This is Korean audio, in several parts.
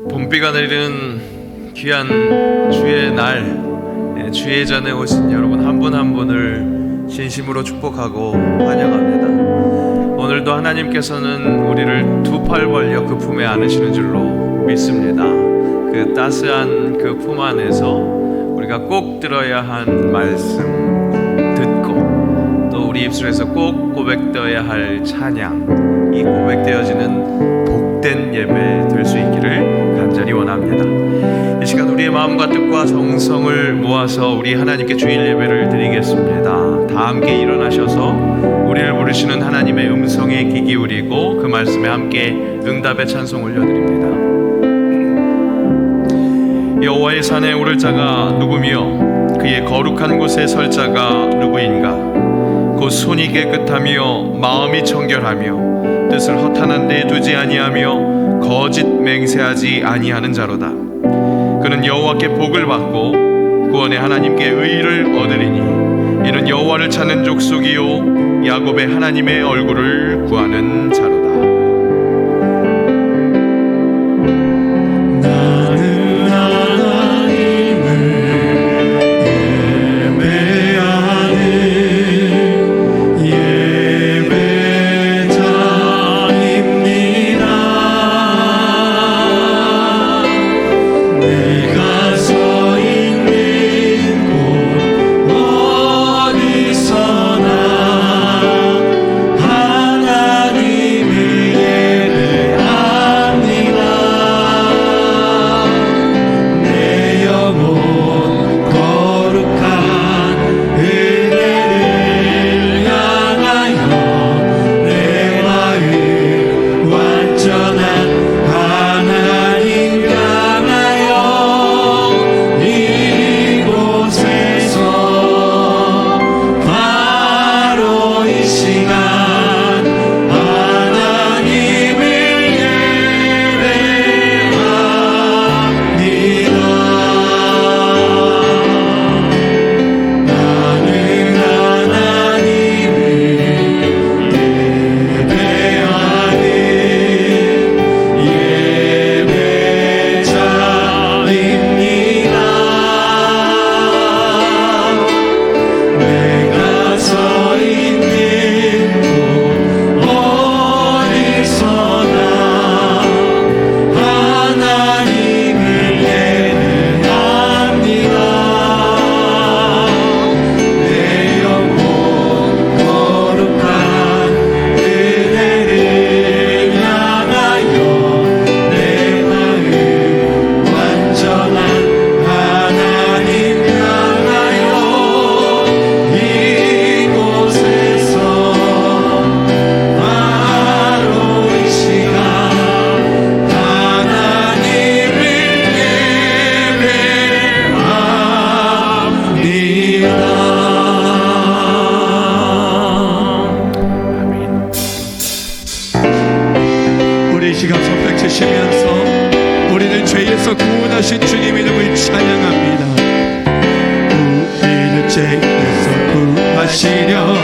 봄비가 내리는 귀한 주의 날, 주의 전에 오신 여러분 한 분 한 분을 진심으로 축복하고 환영합니다. 오늘도 하나님께서는 우리를 두 팔 벌려 그 품에 안으시는 줄로 믿습니다. 그 따스한 그 품 안에서 우리가 꼭 들어야 한 말씀 듣고, 또 우리 입술에서 꼭 고백되어야 할 찬양, 이 고백되어지는 복된 예배 될 수 있기를 간절히 원합니다. 이 시간 우리의 마음과 뜻과 정성을 모아서 우리 하나님께 주일 예배를 드리겠습니다. 다 함께 일어나셔서 우리를 부르시는 하나님의 음성에 귀 기울이고 그 말씀에 함께 응답의 찬송 올려드립니다. 여호와의 산에 오를 자가 누구며 그의 거룩한 곳에 설 자가 누구인가? 곧 손이 깨끗하며 마음이 청결하며 뜻을 허탄한 데 두지 아니하며 거짓 맹세하지 아니하는 자로다. 그는 여호와께 복을 받고 구원의 하나님께 의를 얻으리니 이는 여호와를 찾는 족속이요 야곱의 하나님의 얼굴을 구하는 자로다. 우리를 죄에서 구원하신 주님 이름을 찬양합니다. 우리를 죄에서 구하시려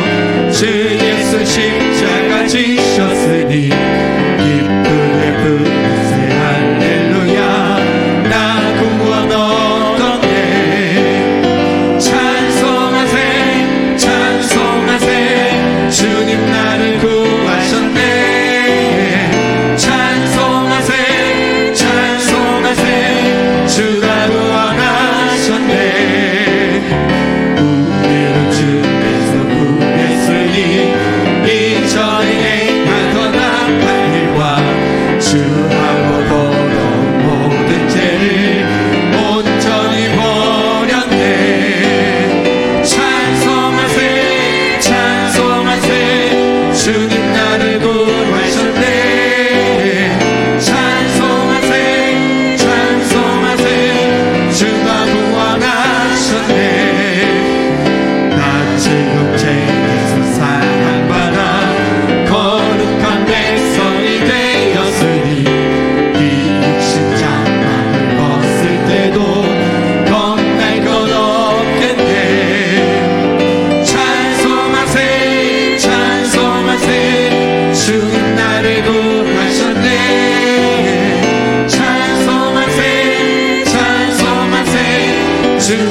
주 예수 십자가 지셨으니 기쁨의 부르세 할렐루야. 나 구원 얻었네. 찬송하세 찬송하세 주님 나를 구하셨네. 주가 구원하셨네. 우리를 주께서 구했으니 이전에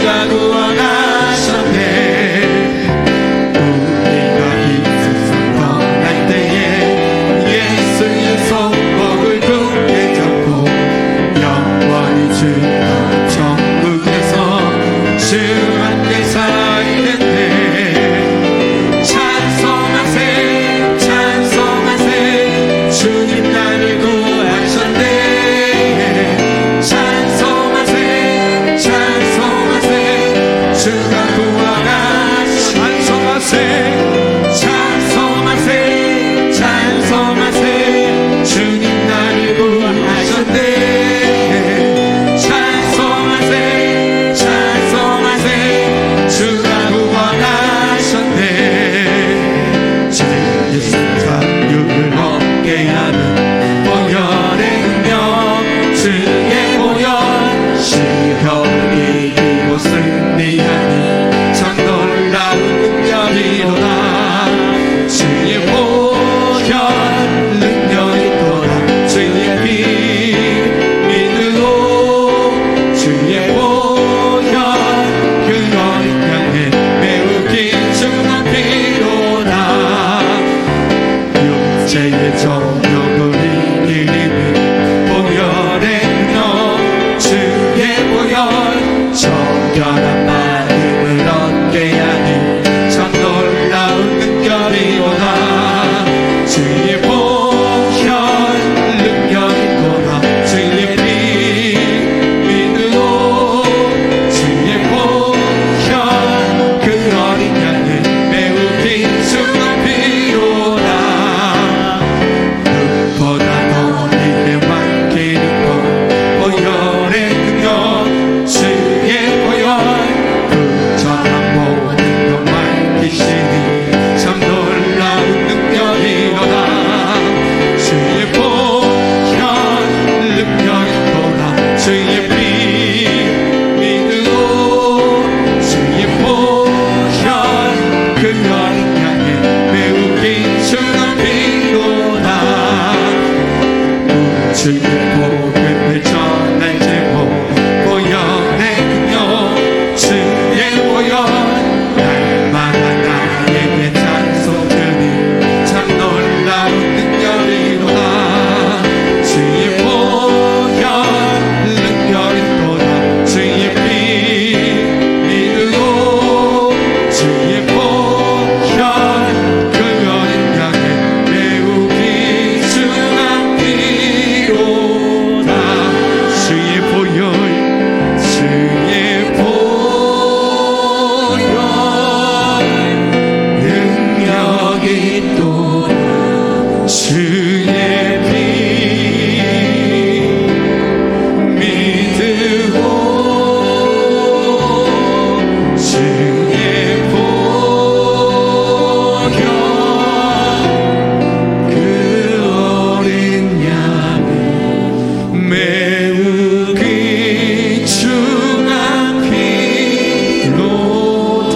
주가 구원하셨네. 우리가 있어서 떠날 때에 예수의 손목을 굳게 잡고 영원히 주가 천국에서 주 함께 서 있는데 찬송하세 찬송하세 주님 나를 구하셨네. 찬송하세 찬송하세 주가 구원하셨네. 찬송하세 찬송하세 찬송하세 주님 나를 구원하셨네. 찬송하세 찬송하세 주가 구원하셨네. 주의 사육을 얻게 하는 보혈의 능력 주의 보혈 시험을 이기고 승리하니 참 놀라운 능력이로다. 주의 보혈 능력이 또다. 주의 피 믿으로 주의 보혈 그 어린 양의 매우 깊은 피로다. 육체의 정욕을 이기는 보혈의 능력 주의 보혈 정결한 마음을 얻게 하니 참 놀라운 능력이로다. 주의 보혈 능력이 또다. 주의 피 믿으로 주의 보혈 그 어린 양의 매우 깊은 피로다. 눈보다 더 이내 많게 입고 보혈의 능력 주의 보혈 그 전한 모든 것 맡기시니 참 놀라운 능력이로다. 주의 보혈 능력이 또다. 주의 피 믿으로 주의 보혈 그 어린 양의 매우 깊은 피로다. 주의 복음을 전할 제목 보혈의 능력 주의 보혈 날마다 나에게 찬송하니 참 놀라운 능력이로다. 주의 보혈 능력이 또다. 주의 피 믿으로 주의 보혈 그 어린 양의 매우 귀중한 피로다. 주의 보혈 주의 보혈 능력이 또다. 주의 피 믿으오 주의 보혈 그 어린 양의 매우 귀중한 피로다.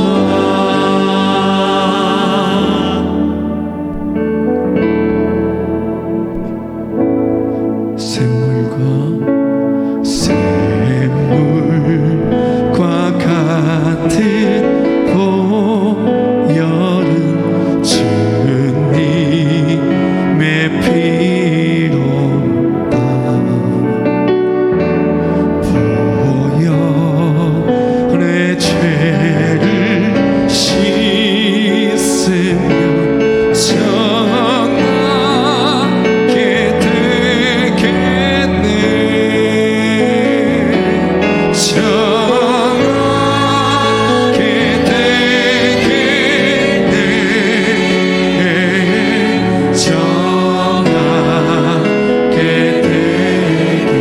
샘물과 같은 보혈은 주님의 피로다. 보혈의 죄를 씻으면 정하게 되겠네. 정하게 되겠네. 정하게 되겠네.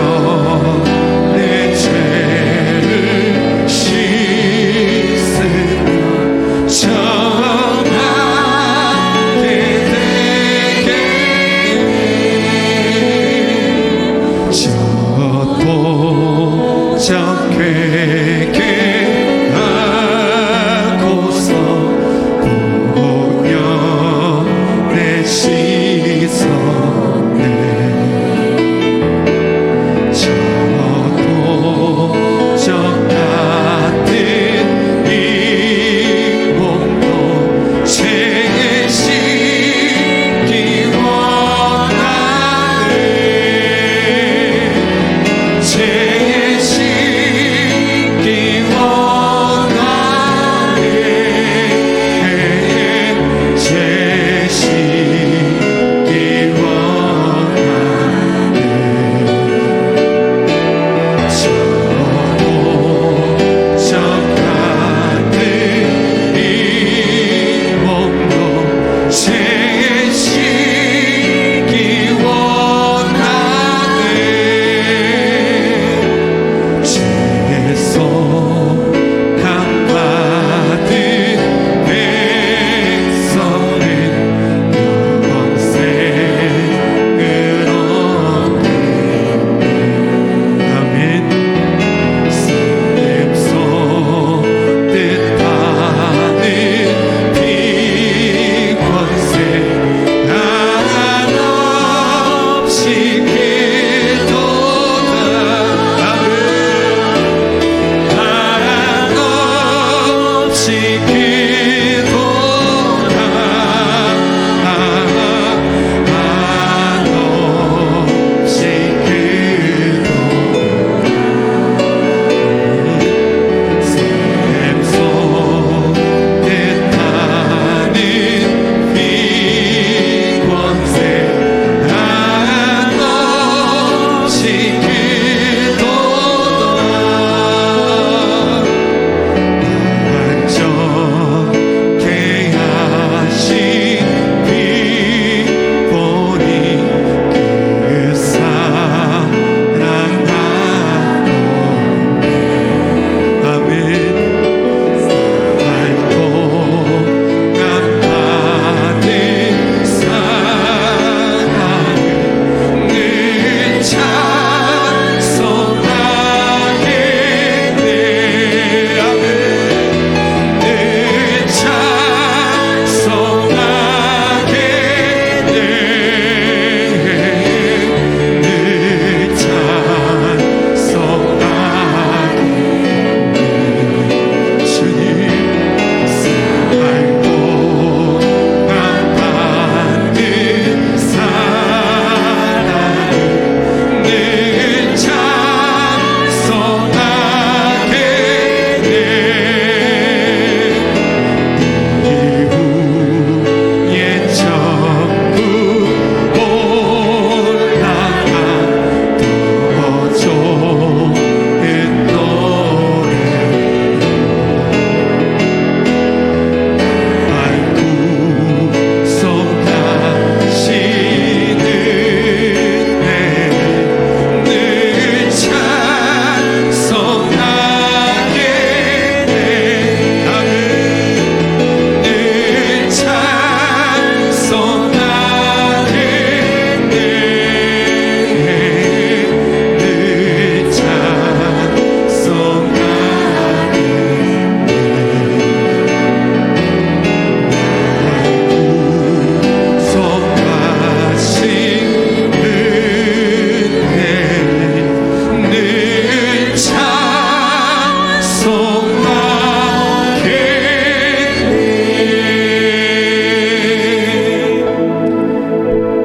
보혈의 죄를 씻으면 정하게 되겠네. 적회게 하고서 보혈에 씻었네.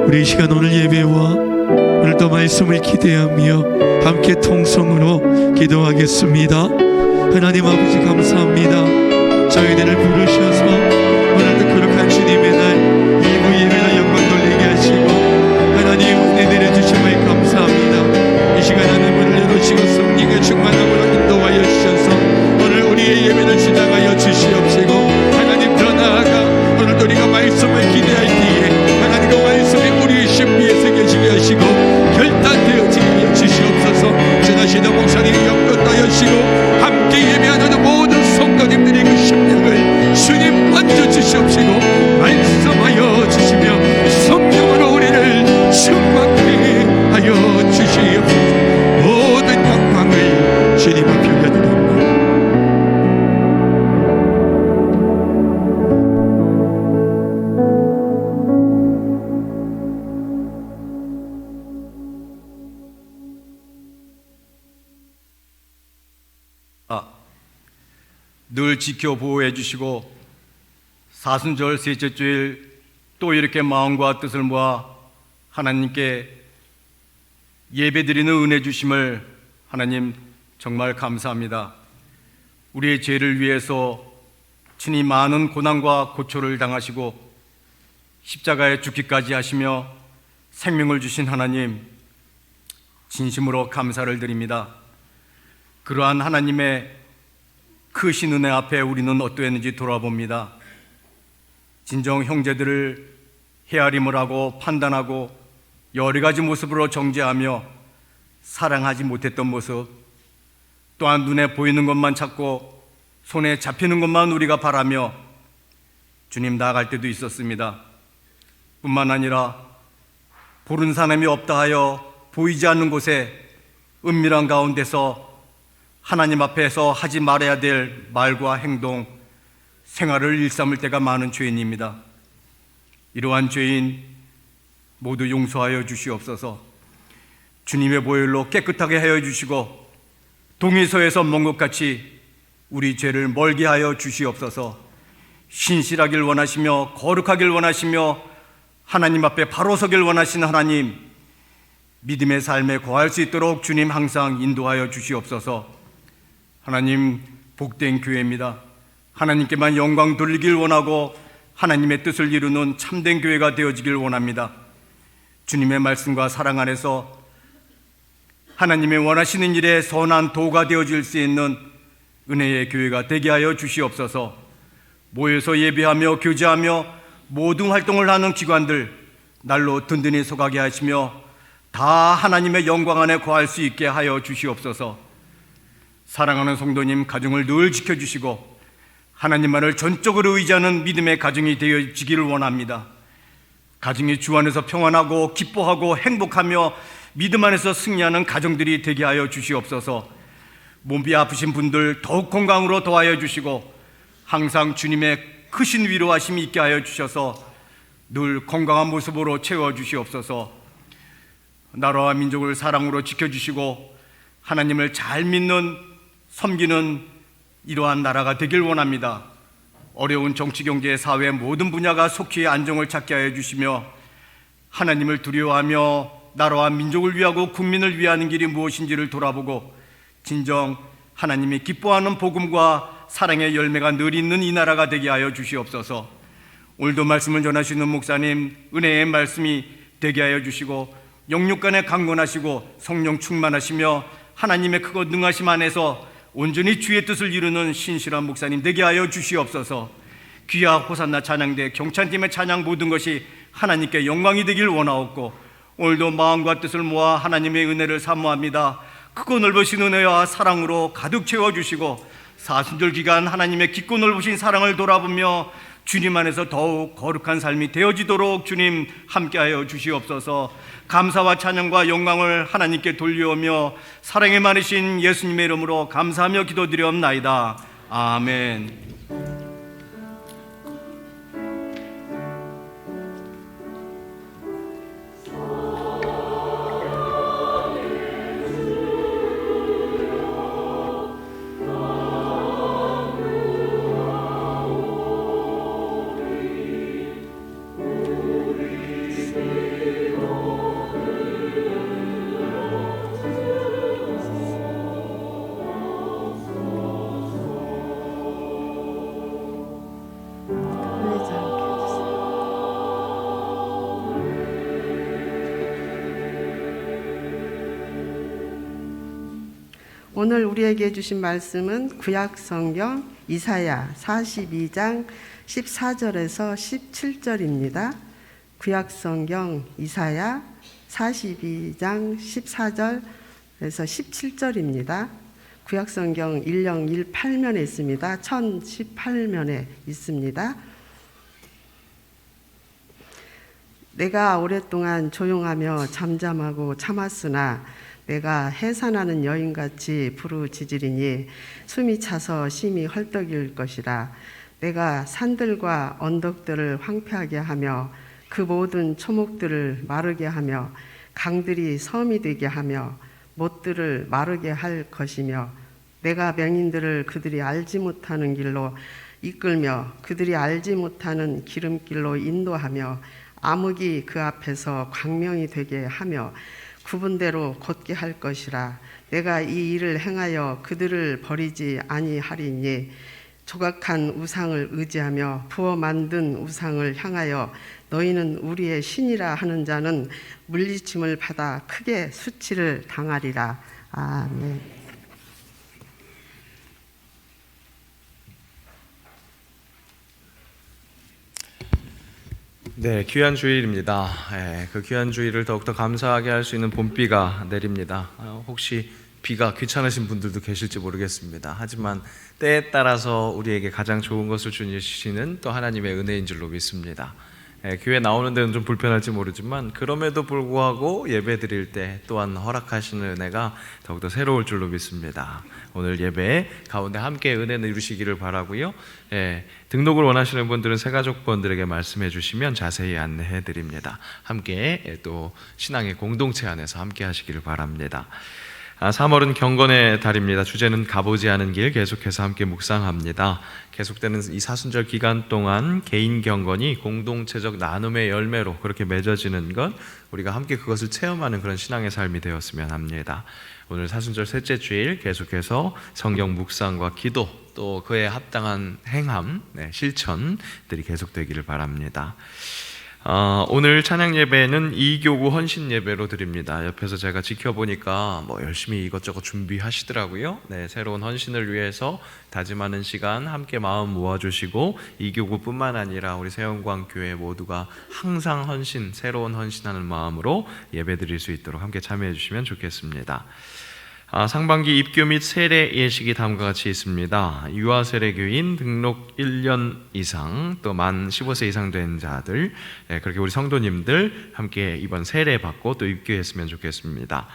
우리 이 시간 오늘 예배와 오늘도 말씀을 기대하며 함께 통성으로 기도하겠습니다. 하나님 아버지 감사합니다. 저희들을 부르셔서 오늘도 거룩한 주님의 날 일부 예배나 영광 돌리게 하시고 하나님 은혜 내려주심을 감사합니다. 이 시간 하늘문을 열어주시고 성령의 충만함으로 인도하여 주셔서 오늘 우리의 예배를 시작하여 주시옵시고 하나님 더 나아가 오늘도 우리가 말씀을 기대할 때에 하나님 그 말씀이 우리의 심리에 새겨지게 하시고 결단되어지게 하여 주시옵소서. 지나시는 목사님 영접하여 주시고 함께 예배하는 모든 성도님들의 그 심령을 주님 만져주시옵시고 말씀하여 주시며 성령으로 우리를 충만케 하여 주시옵소서. 모든 영광을 주님 앞에 올려드립니다. 늘 지켜 보호해 주시고 사순절 셋째 주일 또 이렇게 마음과 뜻을 모아 하나님께 예배드리는 은혜 주심을 하나님 정말 감사합니다. 우리의 죄를 위해서 친히 많은 고난과 고초를 당하시고 십자가에 죽기까지 하시며 생명을 주신 하나님 진심으로 감사를 드립니다. 그러한 하나님의 크신 은혜 앞에 우리는 어떠했는지 돌아봅니다. 진정 형제들을 헤아림을 하고 판단하고 여러 가지 모습으로 정죄하며 사랑하지 못했던 모습, 또한 눈에 보이는 것만 찾고 손에 잡히는 것만 우리가 바라며 주님 나아갈 때도 있었습니다. 뿐만 아니라 보는 사람이 없다 하여 보이지 않는 곳에 은밀한 가운데서 하나님 앞에서 하지 말아야 될 말과 행동, 생활을 일삼을 때가 많은 죄인입니다. 이러한 죄인 모두 용서하여 주시옵소서. 주님의 보혈로 깨끗하게 하여 주시고 동의서에서 먼 것 같이 우리 죄를 멀게 하여 주시옵소서. 신실하길 원하시며 거룩하길 원하시며 하나님 앞에 바로 서길 원하시는 하나님, 믿음의 삶에 거할 수 있도록 주님 항상 인도하여 주시옵소서. 하나님 복된 교회입니다. 하나님께만 영광 돌리길 원하고 하나님의 뜻을 이루는 참된 교회가 되어지길 원합니다. 주님의 말씀과 사랑 안에서 하나님의 원하시는 일에 선한 도가 되어질 수 있는 은혜의 교회가 되게 하여 주시옵소서. 모여서 예배하며 교제하며 모든 활동을 하는 기관들 날로 든든히 서가게 하시며 다 하나님의 영광 안에 거할 수 있게 하여 주시옵소서. 사랑하는 성도님 가정을 늘 지켜주시고 하나님만을 전적으로 의지하는 믿음의 가정이 되어지기를 원합니다. 가정이 주 안에서 평안하고 기뻐하고 행복하며 믿음 안에서 승리하는 가정들이 되게 하여 주시옵소서. 몸이 아프신 분들 더욱 건강으로 더하여 주시고 항상 주님의 크신 위로하심이 있게 하여 주셔서 늘 건강한 모습으로 채워주시옵소서. 나라와 민족을 사랑으로 지켜주시고 하나님을 잘 믿는 섬기는 이러한 나라가 되길 원합니다. 어려운 정치, 경제, 사회 모든 분야가 속히 안정을 찾게 하여 주시며 하나님을 두려워하며 나라와 민족을 위하고 국민을 위하는 길이 무엇인지를 돌아보고 진정 하나님이 기뻐하는 복음과 사랑의 열매가 늘 있는 이 나라가 되게 하여 주시옵소서. 오늘도 말씀을 전하시는 목사님 은혜의 말씀이 되게 하여 주시고 영육간에 강건하시고 성령 충만하시며 하나님의 크고 능하심 안에서 온전히 주의 뜻을 이루는 신실한 목사님 되게 하여 주시옵소서. 귀하 호산나 찬양대 경찬팀의 찬양 모든 것이 하나님께 영광이 되길 원하옵고 오늘도 마음과 뜻을 모아 하나님의 은혜를 사모합니다. 크고 넓으신 은혜와 사랑으로 가득 채워주시고 사순절 기간 하나님의 깊고 넓으신 사랑을 돌아보며 주님 안에서 더욱 거룩한 삶이 되어지도록 주님 함께하여 주시옵소서. 감사와 찬양과 영광을 하나님께 돌려오며 사랑이 많으신 예수님의 이름으로 감사하며 기도드리옵나이다. 아멘. 오늘 우리에게 주신 말씀은 구약성경 이사야 42장 14절에서 17절입니다. 구약성경 이사야 42장 14절에서 17절입니다. 구약성경 1018면에 있습니다. 1018면에 있습니다. 내가 오랫동안 조용하며 잠잠하고 참았으나 내가 해산하는 여인같이 부르짖으리니 숨이 차서 심히 헐떡일 것이라. 내가 산들과 언덕들을 황폐하게 하며 그 모든 초목들을 마르게 하며 강들이 섬이 되게 하며 못들을 마르게 할 것이며 내가 명인들을 그들이 알지 못하는 길로 이끌며 그들이 알지 못하는 기름길로 인도하며 암흑이 그 앞에서 광명이 되게 하며 구분대로 곧게 할 것이라. 내가 이 일을 행하여 그들을 버리지 아니하리니 조각한 우상을 의지하며 부어 만든 우상을 향하여 너희는 우리의 신이라 하는 자는 물리침을 받아 크게 수치를 당하리라. 아멘. 네, 귀한 주일입니다. 그 귀한 주일을 더욱더 감사하게 할 수 있는 봄비가 내립니다. 혹시 비가 귀찮으신 분들도 계실지 모르겠습니다. 하지만 때에 따라서 우리에게 가장 좋은 것을 주시는 또 하나님의 은혜인 줄로 믿습니다. 교회 나오는 데는 좀 불편할지 모르지만 그럼에도 불구하고 예배 드릴 때 또한 허락하시는 은혜가 더욱더 새로울 줄로 믿습니다. 오늘 예배 가운데 함께 은혜를 이루시기를 바라고요. 등록을 원하시는 분들은 새가족분들에게 말씀해 주시면 자세히 안내해 드립니다. 함께 또 신앙의 공동체 안에서 함께 하시기를 바랍니다. 3월은 경건의 달입니다. 주제는 가보지 않은 길, 계속해서 함께 묵상합니다. 계속되는 이 사순절 기간 동안 개인 경건이 공동체적 나눔의 열매로 그렇게 맺어지는 것, 우리가 함께 그것을 체험하는 그런 신앙의 삶이 되었으면 합니다. 오늘 사순절 셋째 주일 계속해서 성경 묵상과 기도, 또 그에 합당한 행함, 실천들이 계속되기를 바랍니다. 오늘 찬양 예배는 이교구 헌신 예배로 드립니다. 옆에서 제가 지켜보니까 열심히 이것저것 준비하시더라고요. 새로운 헌신을 위해서 다짐하는 시간 함께 마음 모아주시고 이교구뿐만 아니라 우리 새영광교회 모두가 항상 헌신, 새로운 헌신하는 마음으로 예배 드릴 수 있도록 함께 참여해 주시면 좋겠습니다. 상반기 입교 및 세례 예식이 다음과 같이 있습니다. 유아 세례교인, 등록 1년 이상, 또 만 15세 이상 된 자들, 그렇게 우리 성도님들 함께 이번 세례 받고 또 입교했으면 좋겠습니다.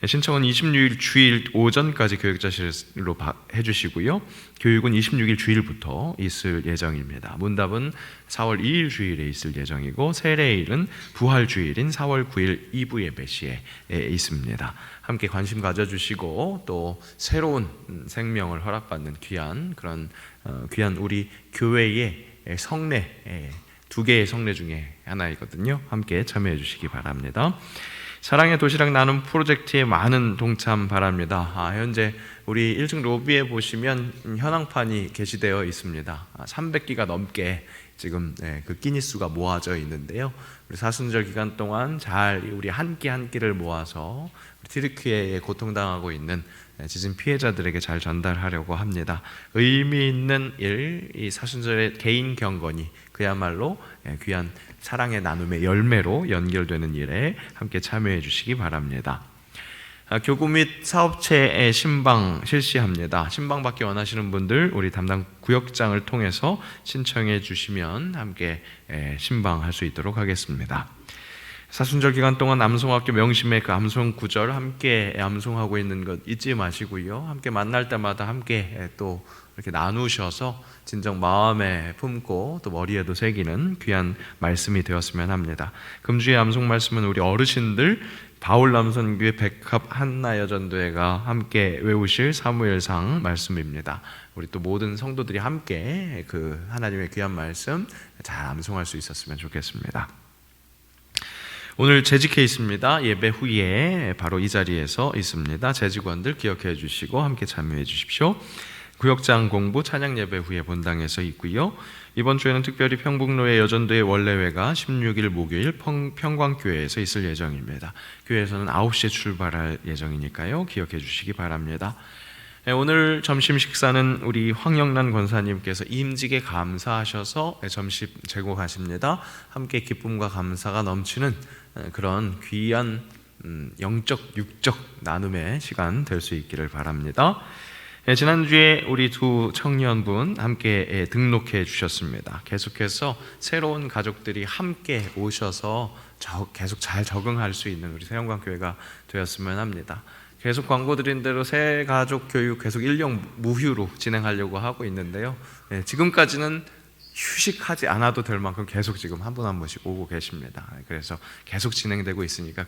신청은 26일 주일 오전까지 교육자실로 해주시고요. 교육은 26일 주일부터 있을 예정입니다. 문답은 4월 2일 주일에 있을 예정이고 세례일은 부활 주일인 4월 9일 2부 예배 시에 있습니다. 함께 관심 가져주시고 또 새로운 생명을 허락받는 귀한 그런 귀한 우리 교회의 성례, 2개의 성례 중에 하나이거든요. 함께 참여해 주시기 바랍니다. 사랑의 도시락 나눔 프로젝트에 많은 동참 바랍니다. 현재 우리 1층 로비에 보시면 현황판이 게시되어 있습니다. 300기가 넘게 지금 그 기니수가 모아져 있는데요. 우리 사순절 기간 동안 잘 우리 한 끼 한 끼를 모아서 튀르키예에 고통당하고 있는 지진 피해자들에게 잘 전달하려고 합니다. 의미 있는 일, 이 사순절의 개인 경건이 그야말로 귀한 사랑의 나눔의 열매로 연결되는 일에 함께 참여해 주시기 바랍니다. 교구 및 사업체의 신방 실시합니다. 신방 받기 원하시는 분들 우리 담당 구역장을 통해서 신청해 주시면 함께 신방할 수 있도록 하겠습니다. 사순절 기간 동안 암송학교 명심의 그 암송 구절 함께 암송하고 있는 것 잊지 마시고요. 함께 만날 때마다 함께 또 이렇게 나누셔서 진정 마음에 품고 또 머리에도 새기는 귀한 말씀이 되었으면 합니다. 금주의 암송 말씀은 우리 어르신들 바울 남선교회 백합 한나 여전도회가 함께 외우실 사무엘상 말씀입니다. 우리 또 모든 성도들이 함께 그 하나님의 귀한 말씀 잘 암송할 수 있었으면 좋겠습니다. 오늘 재직해 있습니다. 예배 후에 바로 이 자리에서 있습니다. 재직원들 기억해 주시고 함께 참여해 주십시오. 구역장 공부 찬양 예배 후에 본당에서 있고요. 이번 주에는 특별히 평북로의 여전도의 원래회가 16일 목요일 평광교회에서 있을 예정입니다. 교회에서는 9시에 출발할 예정이니까요. 기억해 주시기 바랍니다. 오늘 점심 식사는 우리 황영란 권사님께서 임직에 감사하셔서 점심 제공하십니다. 함께 기쁨과 감사가 넘치는 그런 귀한 영적 육적 나눔의 시간 될 수 있기를 바랍니다. 지난주에 우리 두 청년분 함께 등록해 주셨습니다. 계속해서 새로운 가족들이 함께 오셔서 계속 잘 적응할 수 있는 우리 새영광교회가 되었으면 합니다. 계속 광고 드린 대로 새 가족 교육 계속 1년 무휴로 진행하려고 하고 있는데요. 지금까지는 휴식하지 않아도 될 만큼 계속 지금 한 분 한 분씩 오고 계십니다. 그래서 계속 진행되고 있으니까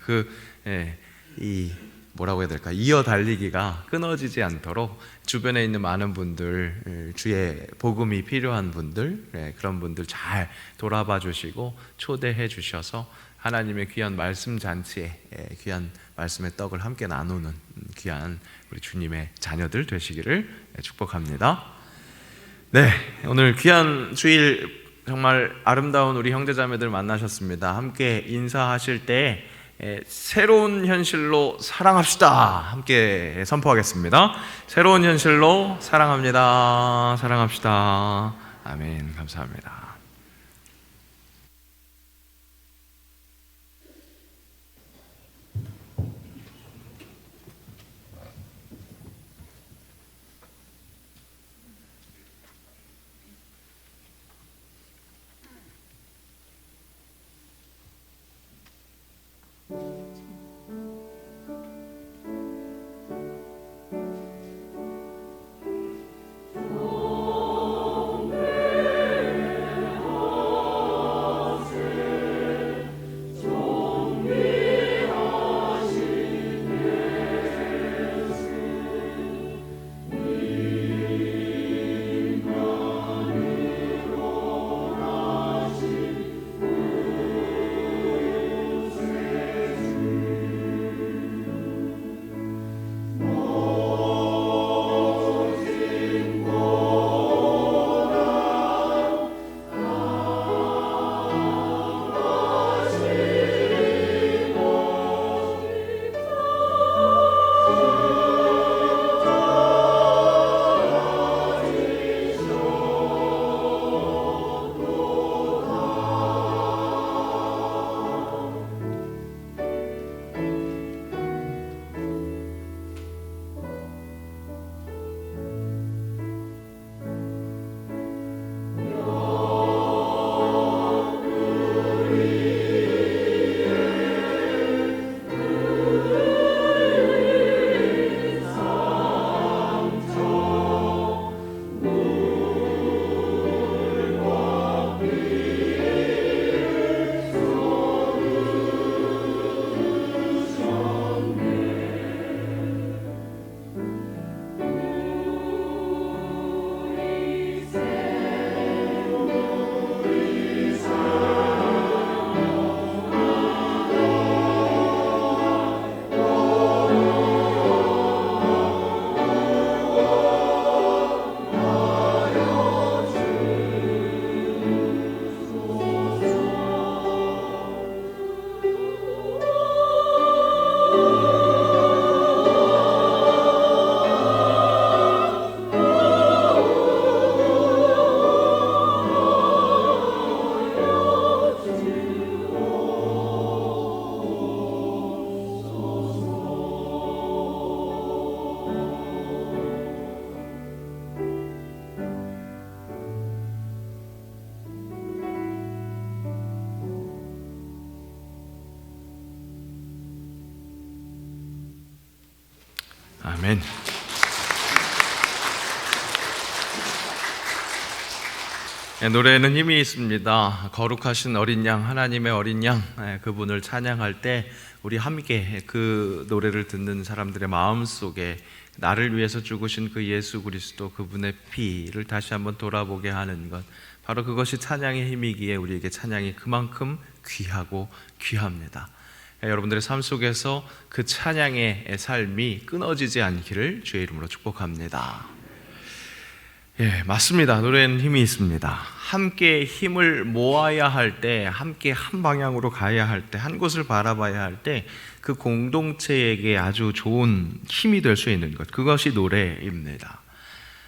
뭐라고 해야 될까? 이어 달리기가 끊어지지 않도록 주변에 있는 많은 분들, 주의 복음이 필요한 분들, 그런 분들 잘 돌아봐 주시고 초대해 주셔서 하나님의 귀한 말씀 잔치에 귀한 말씀의 떡을 함께 나누는 귀한 우리 주님의 자녀들 되시기를 축복합니다. 네, 오늘 귀한 주일 정말 아름다운 우리 형제자매들 만나셨습니다. 함께 인사하실 때 새로운 현실로 사랑합시다 함께 선포하겠습니다. 새로운 현실로 사랑합니다. 사랑합시다. 아멘. 감사합니다. 아멘. 노래에는 힘이 있습니다. 거룩하신 어린 양, 하나님의 어린 양, 그분을 찬양할 때 우리 함께 그 노래를 듣는 사람들의 마음속에 나를 위해서 죽으신 그 예수 그리스도, 그분의 피를 다시 한번 돌아보게 하는 것, 바로 그것이 찬양의 힘이기에 우리에게 찬양이 그만큼 귀하고 귀합니다. 여러분들의 삶 속에서 그 찬양의 삶이 끊어지지 않기를 주의 이름으로 축복합니다. 예, 맞습니다. 노래는 힘이 있습니다. 함께 힘을 모아야 할 때, 함께 한 방향으로 가야 할 때, 한 곳을 바라봐야 할 때, 그 공동체에게 아주 좋은 힘이 될 수 있는 것, 그것이 노래입니다.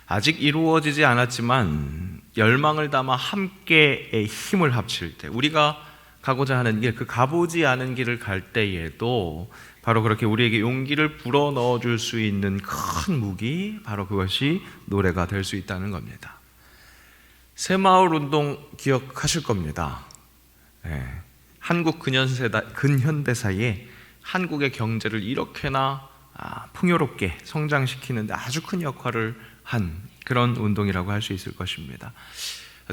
아직 이루어지지 않았지만 열망을 담아 함께의 힘을 합칠 때, 우리가 가고자 하는 길, 그 가보지 않은 길을 갈 때에도 바로 그렇게 우리에게 용기를 불어넣어 줄 수 있는 큰 무기, 바로 그것이 노래가 될 수 있다는 겁니다. 새마을 운동 기억하실 겁니다. 네. 한국 근현대사에 한국의 경제를 이렇게나 풍요롭게 성장시키는데 아주 큰 역할을 한 그런 운동이라고 할 수 있을 것입니다.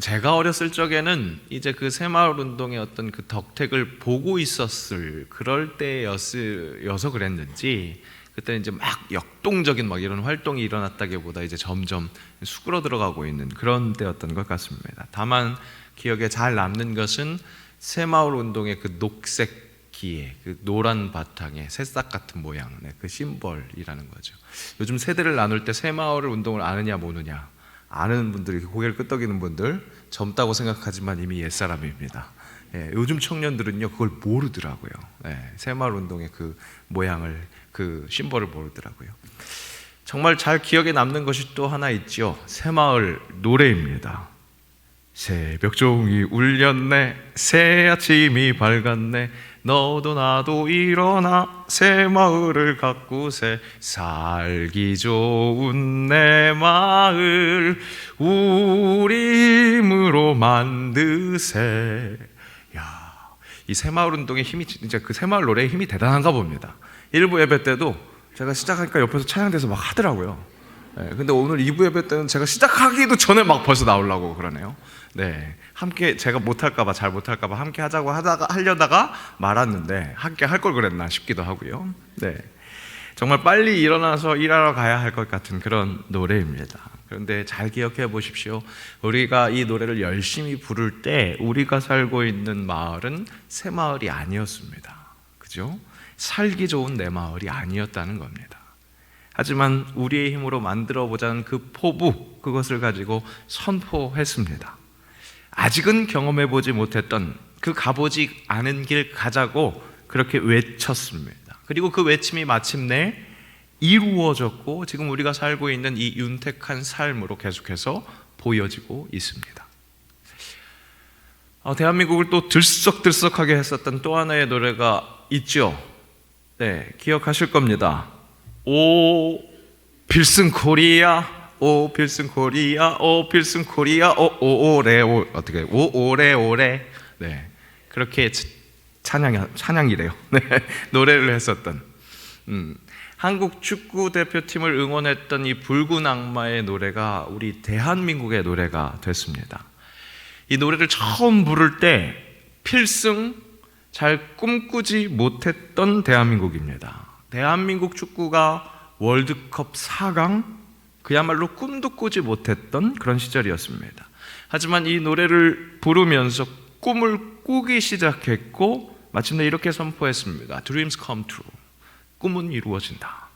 제가 어렸을 적에는 이제 그 새마을 운동의 어떤 그 덕택을 보고 있었을 그럴 때여서 그랬는지, 그때 이제 막 역동적인 막 이런 활동이 일어났다기보다 이제 점점 수그러 들어가고 있는 그런 때였던 것 같습니다. 다만 기억에 잘 남는 것은 새마을 운동의 그 녹색 기에, 그 노란 바탕에 새싹 같은 모양, 그 심벌이라는 거죠. 요즘 세대를 나눌 때 새마을 운동을 아느냐 모르냐, 아는 분들이 고개를 끄덕이는 분들, 젊다고 생각하지만 이미 옛사람입니다. 예, 요즘 청년들은요 그걸 모르더라고요. 예, 새마을 운동의 그 모양을, 그 심벌을 모르더라고요. 정말 잘 기억에 남는 것이 또 하나 있죠. 새마을 노래입니다. 새벽종이 울렸네, 새 아침이 밝았네, 너도 나도 일어나 새마을을 가꾸세, 살기 좋은 내 마을 우리 힘으로 만드세. 야, 이 새마을 운동의 힘이 진짜, 그 새마을 노래의 힘이 대단한가 봅니다. 1부 예배 때도 제가 시작하니까 옆에서 찬양돼서 막 하더라고요. 네, 근데 오늘 2부 예배 때는 제가 시작하기도 전에 막 벌써 나오려고 그러네요. 네, 함께 제가 못할까봐, 잘 못할까봐 함께 하자고 하려다가 말았는데 함께 할 걸 그랬나 싶기도 하고요. 네, 정말 빨리 일어나서 일하러 가야 할 것 같은 그런 노래입니다. 그런데 잘 기억해 보십시오. 우리가 이 노래를 열심히 부를 때 우리가 살고 있는 마을은 새 마을이 아니었습니다. 그죠? 살기 좋은 내 마을이 아니었다는 겁니다. 하지만 우리의 힘으로 만들어 보자는 그 포부, 그것을 가지고 선포했습니다. 아직은 경험해 보지 못했던 그 가보지 않은 길 가자고 그렇게 외쳤습니다. 그리고 그 외침이 마침내 이루어졌고 지금 우리가 살고 있는 이 윤택한 삶으로 계속해서 보여지고 있습니다. 대한민국을 또 들썩들썩하게 했었던 또 하나의 노래가 있죠. 네, 기억하실 겁니다. 오 필승 코리아, 오 필승 코리아, 오 필승 코리아, 오 오레오, 어떻게 오 오레오레. 네, 그렇게 찬양이래요. 네, 노래를 했었던 한국 축구 대표팀을 응원했던 이 붉은 악마의 노래가 우리 대한민국의 노래가 됐습니다. 이 노래를 처음 부를 때 필승 잘 꿈꾸지 못했던 대한민국입니다. 대한민국 축구가 월드컵 4강, 그야말로 꿈도 꾸지 못했던 그런 시절이었습니다. 하지만 이 노래를 부르면서 꿈을 꾸기 시작했고 마침내 이렇게 선포했습니다. Dreams come true. 꿈은 이루어진다.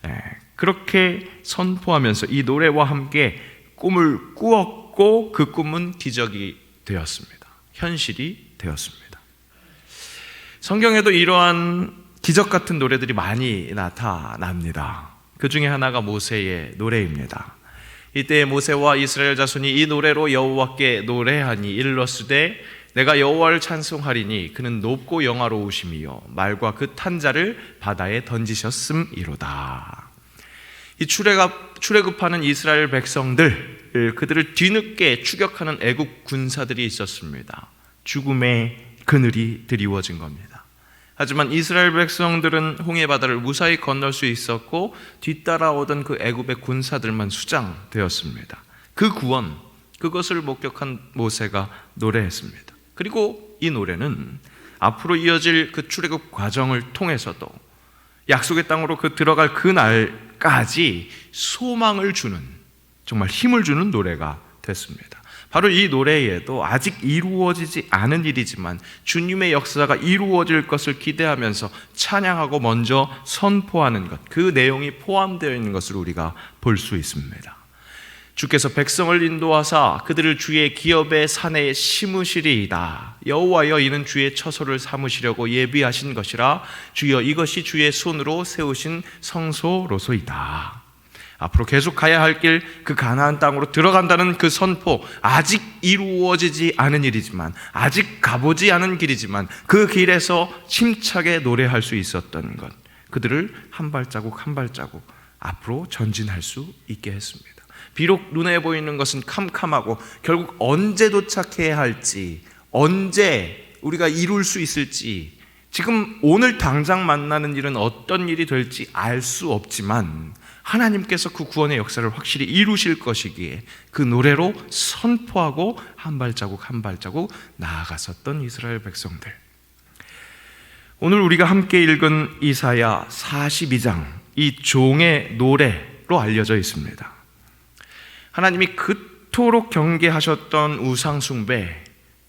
네, 그렇게 선포하면서 이 노래와 함께 꿈을 꾸었고 그 꿈은 기적이 되었습니다. 현실이 되었습니다. 성경에도 이러한 기적 같은 노래들이 많이 나타납니다. 그 중에 하나가 모세의 노래입니다. 이때 모세와 이스라엘 자손이 이 노래로 여호와께 노래하니 이르렀으되 내가 여호와를 찬송하리니 그는 높고 영화로우심이요 말과 그 탄자를 바다에 던지셨음이로다. 이 출애굽하는 이스라엘 백성들, 그들을 뒤늦게 추격하는 애국 군사들이 있었습니다. 죽음의 그늘이 드리워진 겁니다. 하지만 이스라엘 백성들은 홍해 바다를 무사히 건널 수 있었고 뒤따라오던 그 애굽의 군사들만 수장되었습니다. 그 구원, 그것을 목격한 모세가 노래했습니다. 그리고 이 노래는 앞으로 이어질 그 출애굽 과정을 통해서도 약속의 땅으로 들어갈 그날까지 소망을 주는, 정말 힘을 주는 노래가 됐습니다. 바로 이 노래에도 아직 이루어지지 않은 일이지만 주님의 역사가 이루어질 것을 기대하면서 찬양하고 먼저 선포하는 것, 그 내용이 포함되어 있는 것을 우리가 볼 수 있습니다. 주께서 백성을 인도하사 그들을 주의 기업의 산에 심으시리이다. 여호와여, 이는 주의 처소를 삼으시려고 예비하신 것이라. 주여, 이것이 주의 손으로 세우신 성소로소이다. 앞으로 계속 가야 할 길, 그 가나안 땅으로 들어간다는 그 선포, 아직 이루어지지 않은 일이지만, 아직 가보지 않은 길이지만 그 길에서 힘차게 노래할 수 있었던 것, 그들을 한 발자국 한 발자국 앞으로 전진할 수 있게 했습니다. 비록 눈에 보이는 것은 캄캄하고 결국 언제 도착해야 할지, 언제 우리가 이룰 수 있을지, 지금 오늘 당장 만나는 일은 어떤 일이 될지 알 수 없지만 하나님께서 그 구원의 역사를 확실히 이루실 것이기에 그 노래로 선포하고 한 발자국 한 발자국 나아갔었던 이스라엘 백성들. 오늘 우리가 함께 읽은 이사야 42장, 이 종의 노래로 알려져 있습니다. 하나님이 그토록 경계하셨던 우상 숭배,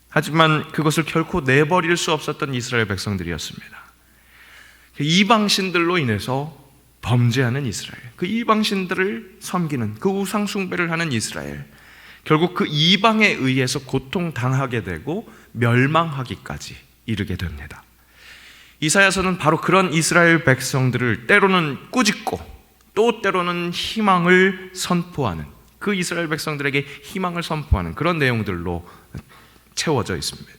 하지만 그것을 결코 내버릴 수 없었던 이스라엘 백성들이었습니다. 이방신들로 인해서 범죄하는 이스라엘, 그 이방신들을 섬기는, 그 우상 숭배를 하는 이스라엘, 결국 그 이방에 의해서 고통당하게 되고 멸망하기까지 이르게 됩니다. 이사야서는 바로 그런 이스라엘 백성들을 때로는 꾸짖고 또 때로는 희망을 선포하는, 그 이스라엘 백성들에게 희망을 선포하는 그런 내용들로 채워져 있습니다.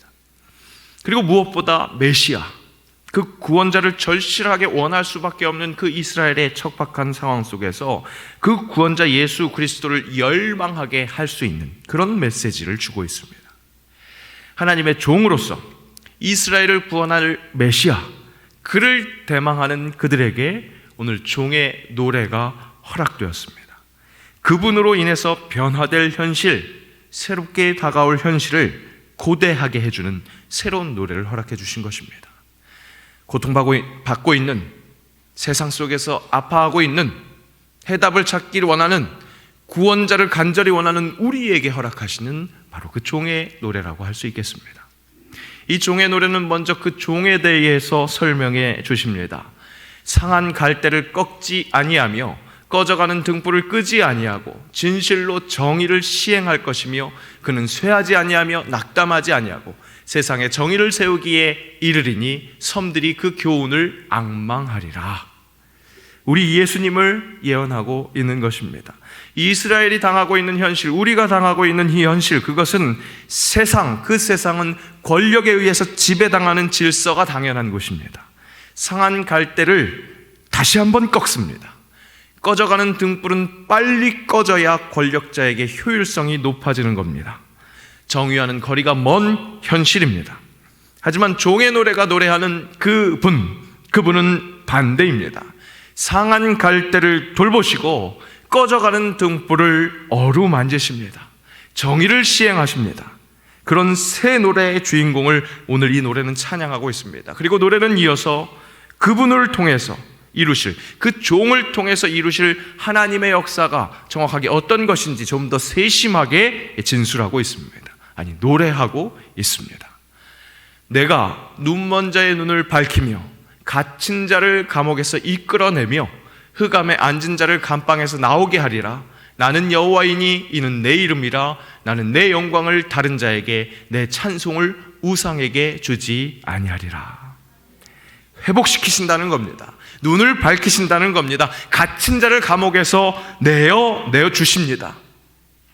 그리고 무엇보다 메시아, 그 구원자를 절실하게 원할 수밖에 없는 그 이스라엘의 척박한 상황 속에서 그 구원자 예수 그리스도를 열망하게 할 수 있는 그런 메시지를 주고 있습니다. 하나님의 종으로서 이스라엘을 구원할 메시아, 그를 대망하는 그들에게 오늘 종의 노래가 허락되었습니다. 그분으로 인해서 변화될 현실, 새롭게 다가올 현실을 고대하게 해주는 새로운 노래를 허락해 주신 것입니다. 고통받고 있는, 세상 속에서 아파하고 있는, 해답을 찾기를 원하는, 구원자를 간절히 원하는 우리에게 허락하시는 바로 그 종의 노래라고 할 수 있겠습니다. 이 종의 노래는 먼저 그 종에 대해서 설명해 주십니다. 상한 갈대를 꺾지 아니하며 꺼져가는 등불을 끄지 아니하고 진실로 정의를 시행할 것이며 그는 쇠하지 아니하며 낙담하지 아니하고 세상에 정의를 세우기에 이르리니 섬들이 그 교훈을 앙망하리라. 우리 예수님을 예언하고 있는 것입니다. 이스라엘이 당하고 있는 현실, 우리가 당하고 있는 이 현실, 그것은 세상, 그 세상은 권력에 의해서 지배당하는 질서가 당연한 것입니다. 상한 갈대를 다시 한번 꺾습니다. 꺼져가는 등불은 빨리 꺼져야 권력자에게 효율성이 높아지는 겁니다. 정의와는 거리가 먼 현실입니다. 하지만 종의 노래가 노래하는 그분은 반대입니다. 상한 갈대를 돌보시고 꺼져가는 등불을 어루만지십니다. 정의를 시행하십니다. 그런 새 노래의 주인공을 오늘 이 노래는 찬양하고 있습니다. 그리고 노래는 이어서 그분을 통해서 이루실, 그 종을 통해서 이루실 하나님의 역사가 정확하게 어떤 것인지 좀 더 세심하게 진술하고 있습니다. 아니, 노래하고 있습니다. 내가 눈먼 자의 눈을 밝히며 갇힌 자를 감옥에서 이끌어내며 흑암에 앉은 자를 감방에서 나오게 하리라. 나는 여호와이니 이는 내 이름이라. 나는 내 영광을 다른 자에게, 내 찬송을 우상에게 주지 아니하리라. 회복시키신다는 겁니다. 눈을 밝히신다는 겁니다. 갇힌 자를 감옥에서 내어 주십니다.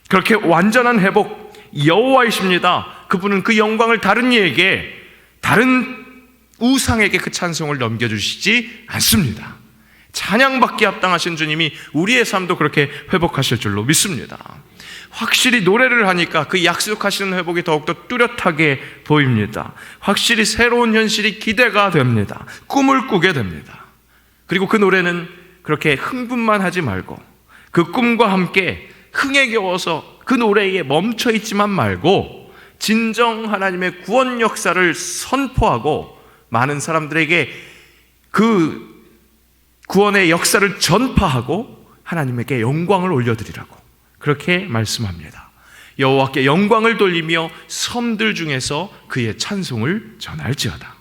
그렇게 완전한 회복, 여호와이십니다. 그분은 그 영광을 다른 이에게, 다른 우상에게 그 찬송을 넘겨주시지 않습니다. 찬양받기 합당하신 주님이 우리의 삶도 그렇게 회복하실 줄로 믿습니다. 확실히 노래를 하니까 그 약속하시는 회복이 더욱더 뚜렷하게 보입니다. 확실히 새로운 현실이 기대가 됩니다. 꿈을 꾸게 됩니다. 그리고 그 노래는 그렇게 흥분만 하지 말고 그 꿈과 함께 흥에 겨워서 그 노래에 멈춰 있지만 말고 진정 하나님의 구원 역사를 선포하고 많은 사람들에게 그 구원의 역사를 전파하고 하나님에게 영광을 올려드리라고 그렇게 말씀합니다. 여호와께 영광을 돌리며 섬들 중에서 그의 찬송을 전할지어다.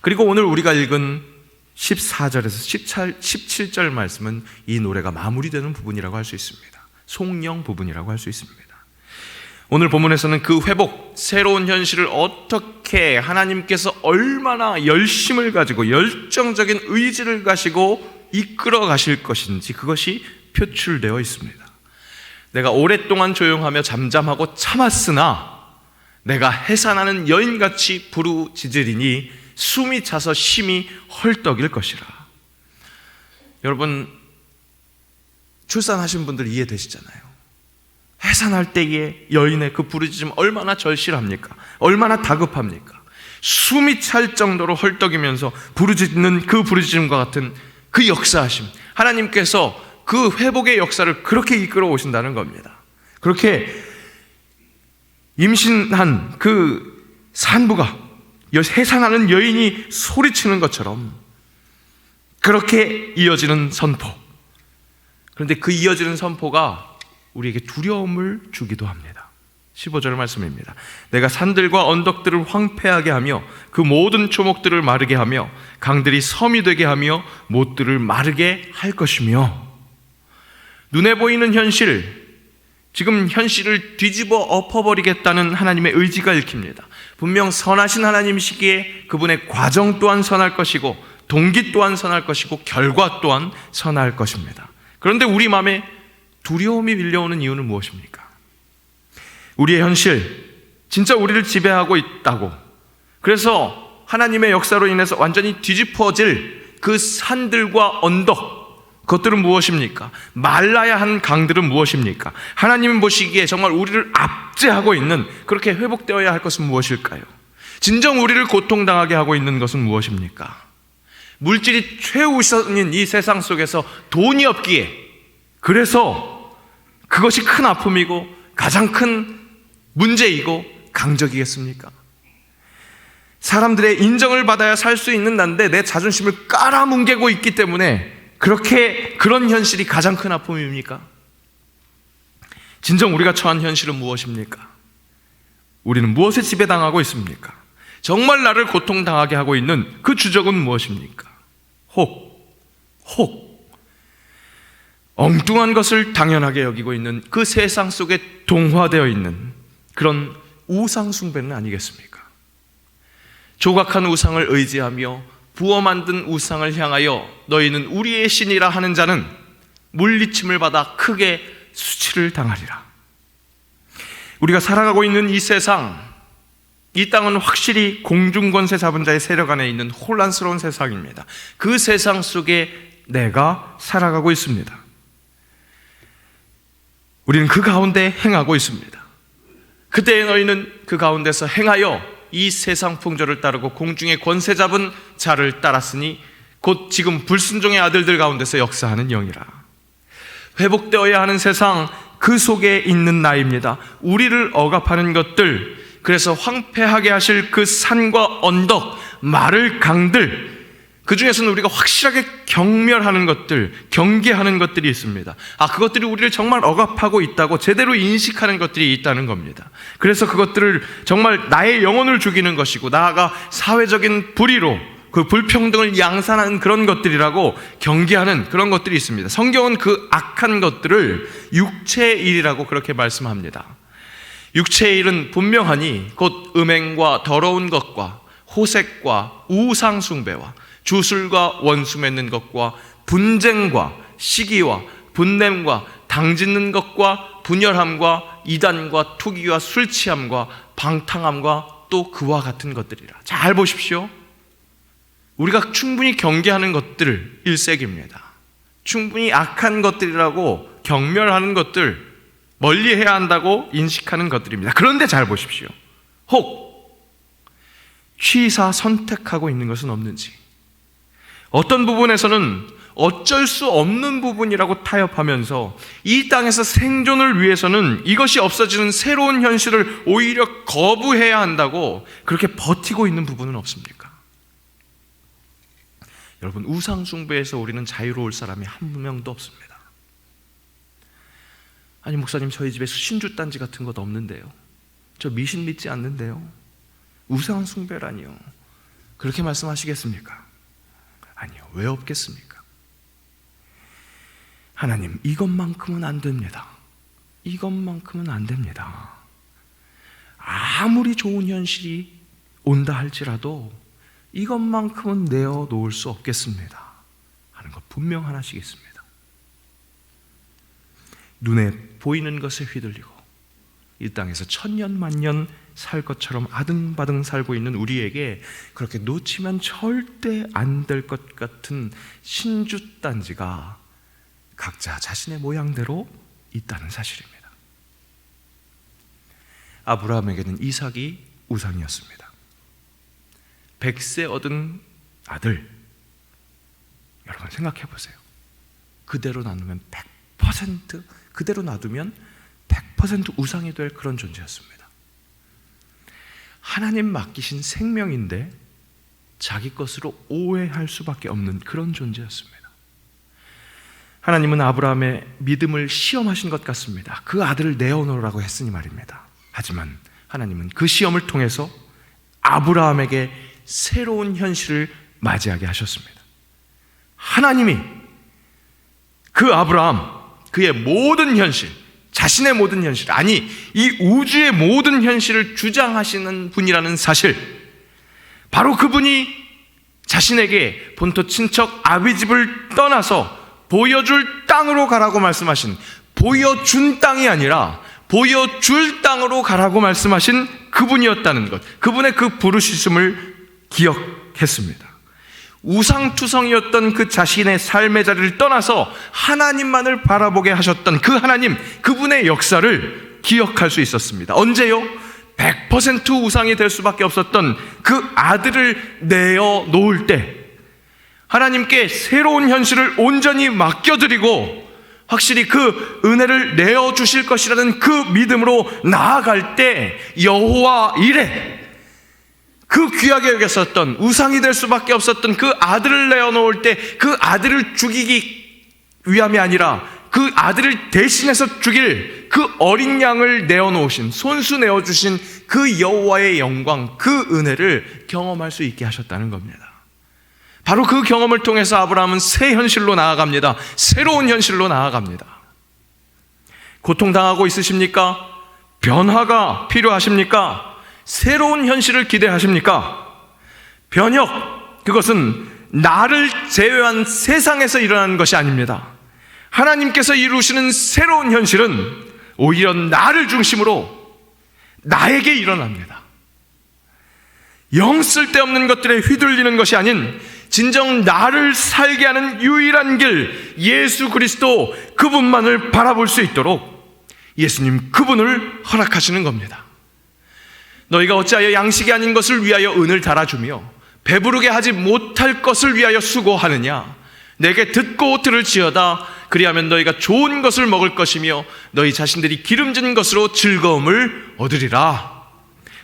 그리고 오늘 우리가 읽은 14절에서 17절 말씀은 이 노래가 마무리되는 부분이라고 할 수 있습니다. 속령 부분이라고 할 수 있습니다. 오늘 본문에서는 그 회복, 새로운 현실을 어떻게 하나님께서 얼마나 열심을 가지고 열정적인 의지를 가지고 이끌어 가실 것인지 그것이 표출되어 있습니다. 내가 오랫동안 조용하며 잠잠하고 참았으나 내가 해산하는 여인같이 부르짖으리니 숨이 차서 심히 헐떡일 것이라. 여러분, 출산하신 분들 이해되시잖아요. 해산할 때의 여인의 그 부르짖음 얼마나 절실합니까? 얼마나 다급합니까? 숨이 찰 정도로 헐떡이면서 부르짖는 그 부르짖음과 같은 그 역사하심, 하나님께서 그 회복의 역사를 그렇게 이끌어 오신다는 겁니다. 그렇게 임신한 그 산부가 해산하는 여인이 소리치는 것처럼 그렇게 이어지는 선포. 그런데 그 이어지는 선포가 우리에게 두려움을 주기도 합니다. 15절 말씀입니다. 내가 산들과 언덕들을 황폐하게 하며 그 모든 초목들을 마르게 하며 강들이 섬이 되게 하며 못들을 마르게 할 것이며. 눈에 보이는 현실, 지금 현실을 뒤집어 엎어버리겠다는 하나님의 의지가 읽힙니다. 분명 선하신 하나님이시기에 그분의 과정 또한 선할 것이고 동기 또한 선할 것이고 결과 또한 선할 것입니다. 그런데 우리 마음에 두려움이 밀려오는 이유는 무엇입니까? 우리의 현실, 진짜 우리를 지배하고 있다고, 그래서 하나님의 역사로 인해서 완전히 뒤집어질 그 산들과 언덕, 그것들은 무엇입니까? 말라야 한 강들은 무엇입니까? 하나님 보시기에 정말 우리를 압제하고 있는, 그렇게 회복되어야 할 것은 무엇일까요? 진정 우리를 고통당하게 하고 있는 것은 무엇입니까? 물질이 최우선인 이 세상 속에서 돈이 없기에, 그래서 그것이 큰 아픔이고 가장 큰 문제이고 강적이겠습니까? 사람들의 인정을 받아야 살 수 있는 난데 내 자존심을 깔아뭉개고 있기 때문에 그런 현실이 가장 큰 아픔입니까? 진정 우리가 처한 현실은 무엇입니까? 우리는 무엇에 지배당하고 있습니까? 정말 나를 고통당하게 하고 있는 그 주적은 무엇입니까? 혹 엉뚱한 것을 당연하게 여기고 있는 그 세상 속에 동화되어 있는 그런 우상 숭배는 아니겠습니까? 조각한 우상을 의지하며 부어 만든 우상을 향하여 너희는 우리의 신이라 하는 자는 물리침을 받아 크게 수치를 당하리라. 우리가 살아가고 있는 이 세상, 이 땅은 확실히 공중권세 잡은 자의 세력 안에 있는 혼란스러운 세상입니다. 그 세상 속에 내가 살아가고 있습니다. 우리는 그 가운데 행하고 있습니다. 그때에 너희는 그 가운데서 행하여 이 세상 풍조를 따르고 공중의 권세 잡은 자를 따랐으니 곧 지금 불순종의 아들들 가운데서 역사하는 영이라. 회복되어야 하는 세상, 그 속에 있는 나입니다. 우리를 억압하는 것들, 그래서 황폐하게 하실 그 산과 언덕, 마를 강들, 그 중에서는 우리가 확실하게 경멸하는 것들, 경계하는 것들이 있습니다. 그것들이 우리를 정말 억압하고 있다고 제대로 인식하는 것들이 있다는 겁니다. 그래서 그것들을 정말 나의 영혼을 죽이는 것이고 나아가 사회적인 불의로 그 불평등을 양산하는 그런 것들이라고 경계하는 그런 것들이 있습니다. 성경은 그 악한 것들을 육체의 일이라고 그렇게 말씀합니다. 육체의 일은 분명하니 곧 음행과 더러운 것과 호색과 우상 숭배와 주술과 원수 맺는 것과 분쟁과 시기와 분냄과 당짓는 것과 분열함과 이단과 투기와 술 취함과 방탕함과 또 그와 같은 것들이라. 잘 보십시오. 우리가 충분히 경계하는 것들 일색입니다. 충분히 악한 것들이라고 경멸하는 것들, 멀리해야 한다고 인식하는 것들입니다. 그런데 잘 보십시오. 혹 취사 선택하고 있는 것은 없는지, 어떤 부분에서는 어쩔 수 없는 부분이라고 타협하면서 이 땅에서 생존을 위해서는 이것이 없어지는 새로운 현실을 오히려 거부해야 한다고 그렇게 버티고 있는 부분은 없습니까? 여러분, 우상 숭배에서 우리는 자유로울 사람이 한 명도 없습니다. 아니, 목사님, 저희 집에 신주 단지 같은 것 없는데요, 저 미신 믿지 않는데요, 우상 숭배라니요, 그렇게 말씀하시겠습니까? 아니요. 왜 없겠습니까? 하나님, 이것만큼은 안 됩니다. 이것만큼은 안 됩니다. 아무리 좋은 현실이 온다 할지라도 이것만큼은 내어놓을 수 없겠습니다 하는 것 분명 하나씩 있습니다. 눈에 보이는 것에 휘둘리고 이 땅에서 천년만년 살 것처럼 아등바등 살고 있는 우리에게 그렇게 놓치면 절대 안 될 것 같은 신주단지가 각자 자신의 모양대로 있다는 사실입니다. 아브라함에게는 이삭이 우상이었습니다. 100세 얻은 아들, 여러분 생각해 보세요. 그대로 나누면 100%, 그대로 놔두면 100% 우상이 될 그런 존재였습니다. 하나님 맡기신 생명인데 자기 것으로 오해할 수밖에 없는 그런 존재였습니다. 하나님은 아브라함의 믿음을 시험하신 것 같습니다. 그 아들을 내어놓으라고 했으니 말입니다. 하지만 하나님은 그 시험을 통해서 아브라함에게 새로운 현실을 맞이하게 하셨습니다. 하나님이 그 아브라함, 그의 모든 현실, 자신의 모든 현실, 아니 이 우주의 모든 현실을 주장하시는 분이라는 사실, 바로 그분이 자신에게 본토 친척 아비집을 떠나서 보여줄 땅으로 가라고 말씀하신, 보여준 땅이 아니라 보여줄 땅으로 가라고 말씀하신 그분이었다는 것, 그분의 그 부르심을 기억했습니다. 우상투성이었던 그 자신의 삶의 자리를 떠나서 하나님만을 바라보게 하셨던 그 하나님, 그분의 역사를 기억할 수 있었습니다. 언제요? 100% 우상이 될 수밖에 없었던 그 아들을 내어놓을 때, 하나님께 새로운 현실을 온전히 맡겨드리고 확실히 그 은혜를 내어주실 것이라는 그 믿음으로 나아갈 때, 여호와 이레, 그 귀하게 여겼었던, 우상이 될 수밖에 없었던 그 아들을 내어놓을 때, 그 아들을 죽이기 위함이 아니라 그 아들을 대신해서 죽일 그 어린 양을 내어놓으신, 손수 내어주신 그 여호와의 영광, 그 은혜를 경험할 수 있게 하셨다는 겁니다. 바로 그 경험을 통해서 아브라함은 새 현실로 나아갑니다. 새로운 현실로 나아갑니다. 고통당하고 있으십니까? 변화가 필요하십니까? 새로운 현실을 기대하십니까? 변혁, 그것은 나를 제외한 세상에서 일어나는 것이 아닙니다. 하나님께서 이루시는 새로운 현실은 오히려 나를 중심으로 나에게 일어납니다. 영 쓸데없는 것들에 휘둘리는 것이 아닌 진정 나를 살게 하는 유일한 길, 예수 그리스도 그분만을 바라볼 수 있도록 예수님 그분을 허락하시는 겁니다. 너희가 어찌하여 양식이 아닌 것을 위하여 은을 달아주며 배부르게 하지 못할 것을 위하여 수고하느냐? 내게 듣고 들을지어다. 그리하면 너희가 좋은 것을 먹을 것이며 너희 자신들이 기름진 것으로 즐거움을 얻으리라.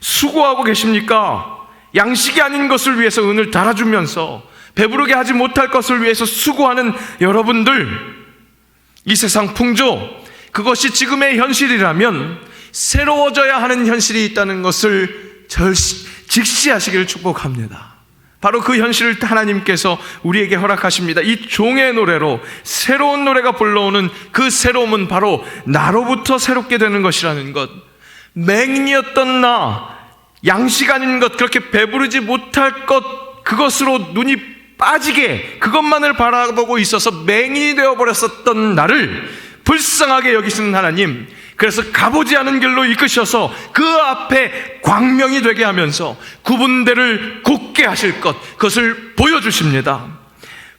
수고하고 계십니까? 양식이 아닌 것을 위해서 은을 달아주면서 배부르게 하지 못할 것을 위해서 수고하는 여러분들, 이 세상 풍조, 그것이 지금의 현실이라면 새로워져야 하는 현실이 있다는 것을 직시하시기를 축복합니다. 바로 그 현실을 하나님께서 우리에게 허락하십니다. 이 종의 노래로 새로운 노래가 불러오는 그 새로움은 바로 나로부터 새롭게 되는 것이라는 것. 맹인이었던 나, 양식 아닌 것, 그렇게 배부르지 못할 것, 그것으로 눈이 빠지게 그것만을 바라보고 있어서 맹인이 되어버렸었던 나를 불쌍하게 여기시는 하나님, 그래서 가보지 않은 길로 이끄셔서 그 앞에 광명이 되게 하면서 구분대를 굳게 하실 것, 그것을 보여주십니다.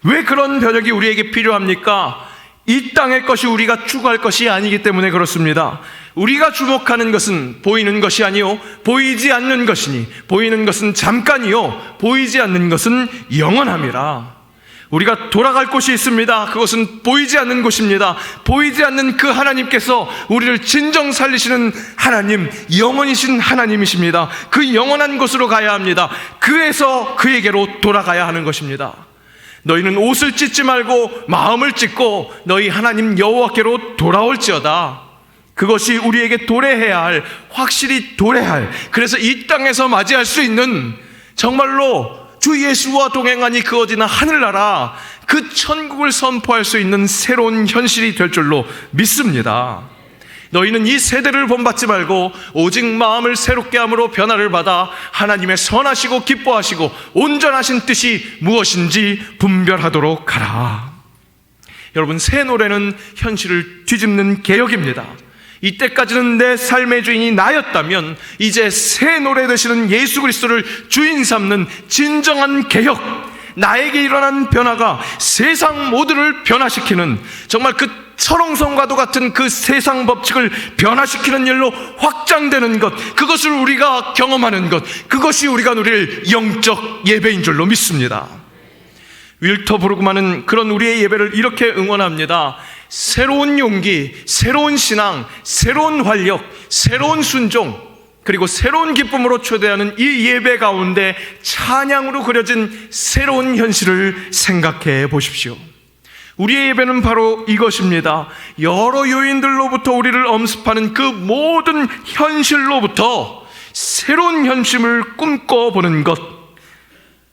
왜 그런 변혁이 우리에게 필요합니까? 이 땅의 것이 우리가 추구할 것이 아니기 때문에 그렇습니다. 우리가 주목하는 것은 보이는 것이 아니요 보이지 않는 것이니, 보이는 것은 잠깐이요 보이지 않는 것은 영원함이라. 우리가 돌아갈 곳이 있습니다. 그것은 보이지 않는 곳입니다. 보이지 않는 그 하나님께서 우리를 진정 살리시는 하나님, 영원이신 하나님이십니다. 그 영원한 곳으로 가야 합니다. 그에서 그에게로 돌아가야 하는 것입니다. 너희는 옷을 찢지 말고 마음을 찢고 너희 하나님 여호와께로 돌아올지어다. 그것이 우리에게 도래해야 할, 확실히 도래할, 그래서 이 땅에서 맞이할 수 있는 정말로 주 예수와 동행하니 그어지는 하늘나라, 그 천국을 선포할 수 있는 새로운 현실이 될 줄로 믿습니다. 너희는 이 세대를 본받지 말고 오직 마음을 새롭게 함으로 변화를 받아 하나님의 선하시고 기뻐하시고 온전하신 뜻이 무엇인지 분별하도록 하라. 여러분, 새 노래는 현실을 뒤집는 개혁입니다. 이때까지는 내 삶의 주인이 나였다면 이제 새 노래 되시는 예수 그리스도를 주인 삼는 진정한 개혁, 나에게 일어난 변화가 세상 모두를 변화시키는, 정말 그 철옹성과도 같은 그 세상 법칙을 변화시키는 일로 확장되는 것, 그것을 우리가 경험하는 것, 그것이 우리가 누릴 영적 예배인 줄로 믿습니다. 윌터 브루그만은 그런 우리의 예배를 이렇게 응원합니다. 새로운 용기, 새로운 신앙, 새로운 활력, 새로운 순종, 그리고 새로운 기쁨으로 초대하는 이 예배 가운데 찬양으로 그려진 새로운 현실을 생각해 보십시오. 우리의 예배는 바로 이것입니다. 여러 요인들로부터 우리를 엄습하는 그 모든 현실로부터 새로운 현실을 꿈꿔보는 것.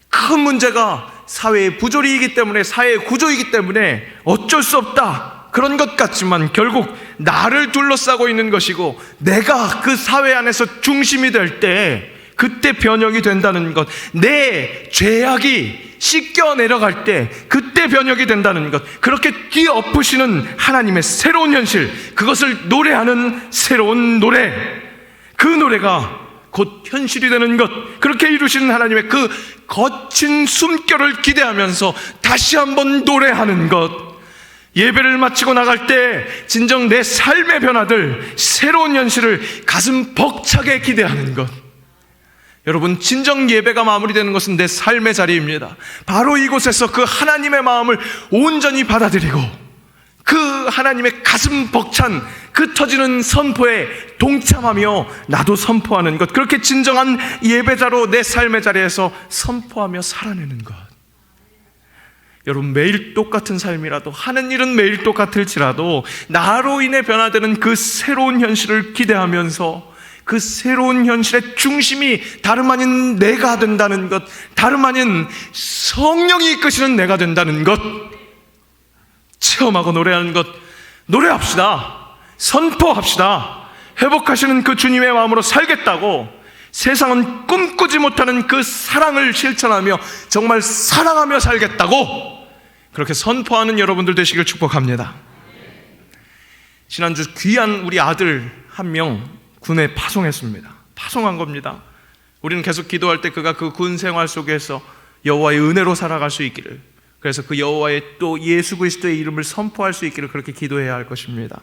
큰 문제가 사회의 부조리이기 때문에, 사회의 구조이기 때문에 어쩔 수 없다, 그런 것 같지만 결국 나를 둘러싸고 있는 것이고 내가 그 사회 안에서 중심이 될 때 그때 변혁이 된다는 것, 내 죄악이 씻겨 내려갈 때 그때 변혁이 된다는 것, 그렇게 뒤엎으시는 하나님의 새로운 현실, 그것을 노래하는 새로운 노래, 그 노래가 곧 현실이 되는 것, 그렇게 이루시는 하나님의 그 거친 숨결을 기대하면서 다시 한번 노래하는 것, 예배를 마치고 나갈 때 진정 내 삶의 변화들, 새로운 현실을 가슴 벅차게 기대하는 것. 여러분, 진정 예배가 마무리되는 것은 내 삶의 자리입니다. 바로 이곳에서 그 하나님의 마음을 온전히 받아들이고 그 하나님의 가슴 벅찬 그 터지는 선포에 동참하며 나도 선포하는 것, 그렇게 진정한 예배자로 내 삶의 자리에서 선포하며 살아내는 것. 여러분, 매일 똑같은 삶이라도, 하는 일은 매일 똑같을지라도 나로 인해 변화되는 그 새로운 현실을 기대하면서 그 새로운 현실의 중심이 다름 아닌 내가 된다는 것, 다름 아닌 성령이 이끄시는 내가 된다는 것 체험하고 노래하는 것. 노래합시다. 선포합시다. 회복하시는 그 주님의 마음으로 살겠다고 세상은 꿈꾸지 못하는 그 사랑을 실천하며 정말 사랑하며 살겠다고 그렇게 선포하는 여러분들 되시길 축복합니다. 지난주 귀한 우리 아들 한 명 군에 파송했습니다. 파송한 겁니다. 우리는 계속 기도할 때 그가 그 군 생활 속에서 여호와의 은혜로 살아갈 수 있기를, 그래서 그 여호와의 또 예수 그리스도의 이름을 선포할 수 있기를 그렇게 기도해야 할 것입니다.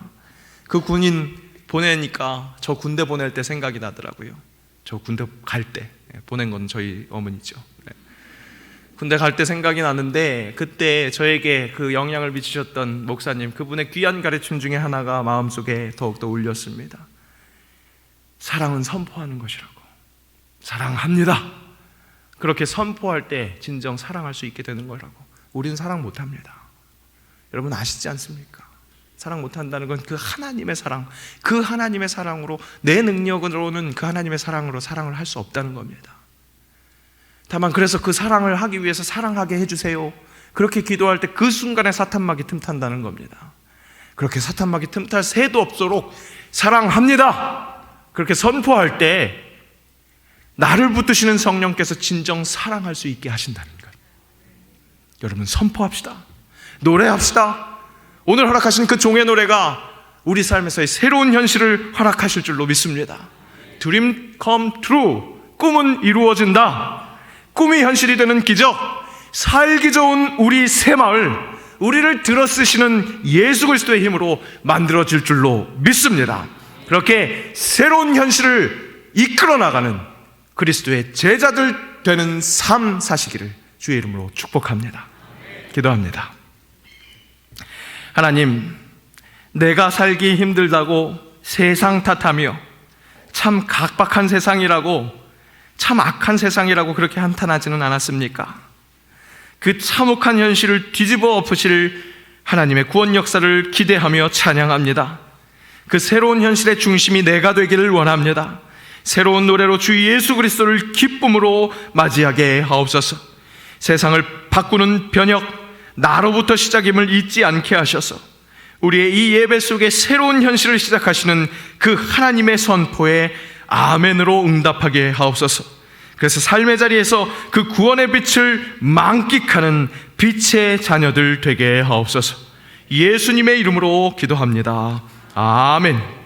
그 군인 보내니까 저 군대 보낼 때 생각이 나더라고요. 저 군대 갈 때 보낸 건 저희 어머니죠. 군대 갈 때 생각이 나는데, 그때 저에게 그 영향을 미치셨던 목사님, 그분의 귀한 가르침 중에 하나가 마음속에 더욱더 울렸습니다. 사랑은 선포하는 것이라고. 사랑합니다. 그렇게 선포할 때 진정 사랑할 수 있게 되는 거라고. 우리는 사랑 못합니다. 여러분 아시지 않습니까? 사랑 못한다는 건 그 하나님의 사랑, 그 하나님의 사랑으로, 내 능력으로는 그 하나님의 사랑으로 사랑을 할 수 없다는 겁니다. 다만 그래서 그 사랑을 하기 위해서 사랑하게 해주세요, 그렇게 기도할 때 그 순간에 사탄막이 틈탄다는 겁니다. 그렇게 사탄막이 틈탈 새도 없도록 사랑합니다 그렇게 선포할 때 나를 붙드시는 성령께서 진정 사랑할 수 있게 하신다는 것. 여러분 선포합시다. 노래합시다. 오늘 허락하신 그 종의 노래가 우리 삶에서의 새로운 현실을 허락하실 줄로 믿습니다. Dream come true. 꿈은 이루어진다. 꿈이 현실이 되는 기적. 살기 좋은 우리 새마을, 우리를 들어쓰시는 예수 그리스도의 힘으로 만들어질 줄로 믿습니다. 그렇게 새로운 현실을 이끌어 나가는 그리스도의 제자들 되는 삶 사시기를 주의 이름으로 축복합니다. 기도합니다. 하나님, 내가 살기 힘들다고 세상 탓하며 참 각박한 세상이라고, 참 악한 세상이라고 그렇게 한탄하지는 않았습니까? 그 참혹한 현실을 뒤집어 엎으실 하나님의 구원 역사를 기대하며 찬양합니다. 그 새로운 현실의 중심이 내가 되기를 원합니다. 새로운 노래로 주 예수 그리스도를 기쁨으로 맞이하게 하옵소서. 세상을 바꾸는 변혁, 나로부터 시작임을 잊지 않게 하셔서 우리의 이 예배 속에 새로운 현실을 시작하시는 그 하나님의 선포에 아멘으로 응답하게 하옵소서. 그래서 삶의 자리에서 그 구원의 빛을 만끽하는 빛의 자녀들 되게 하옵소서. 예수님의 이름으로 기도합니다. 아멘.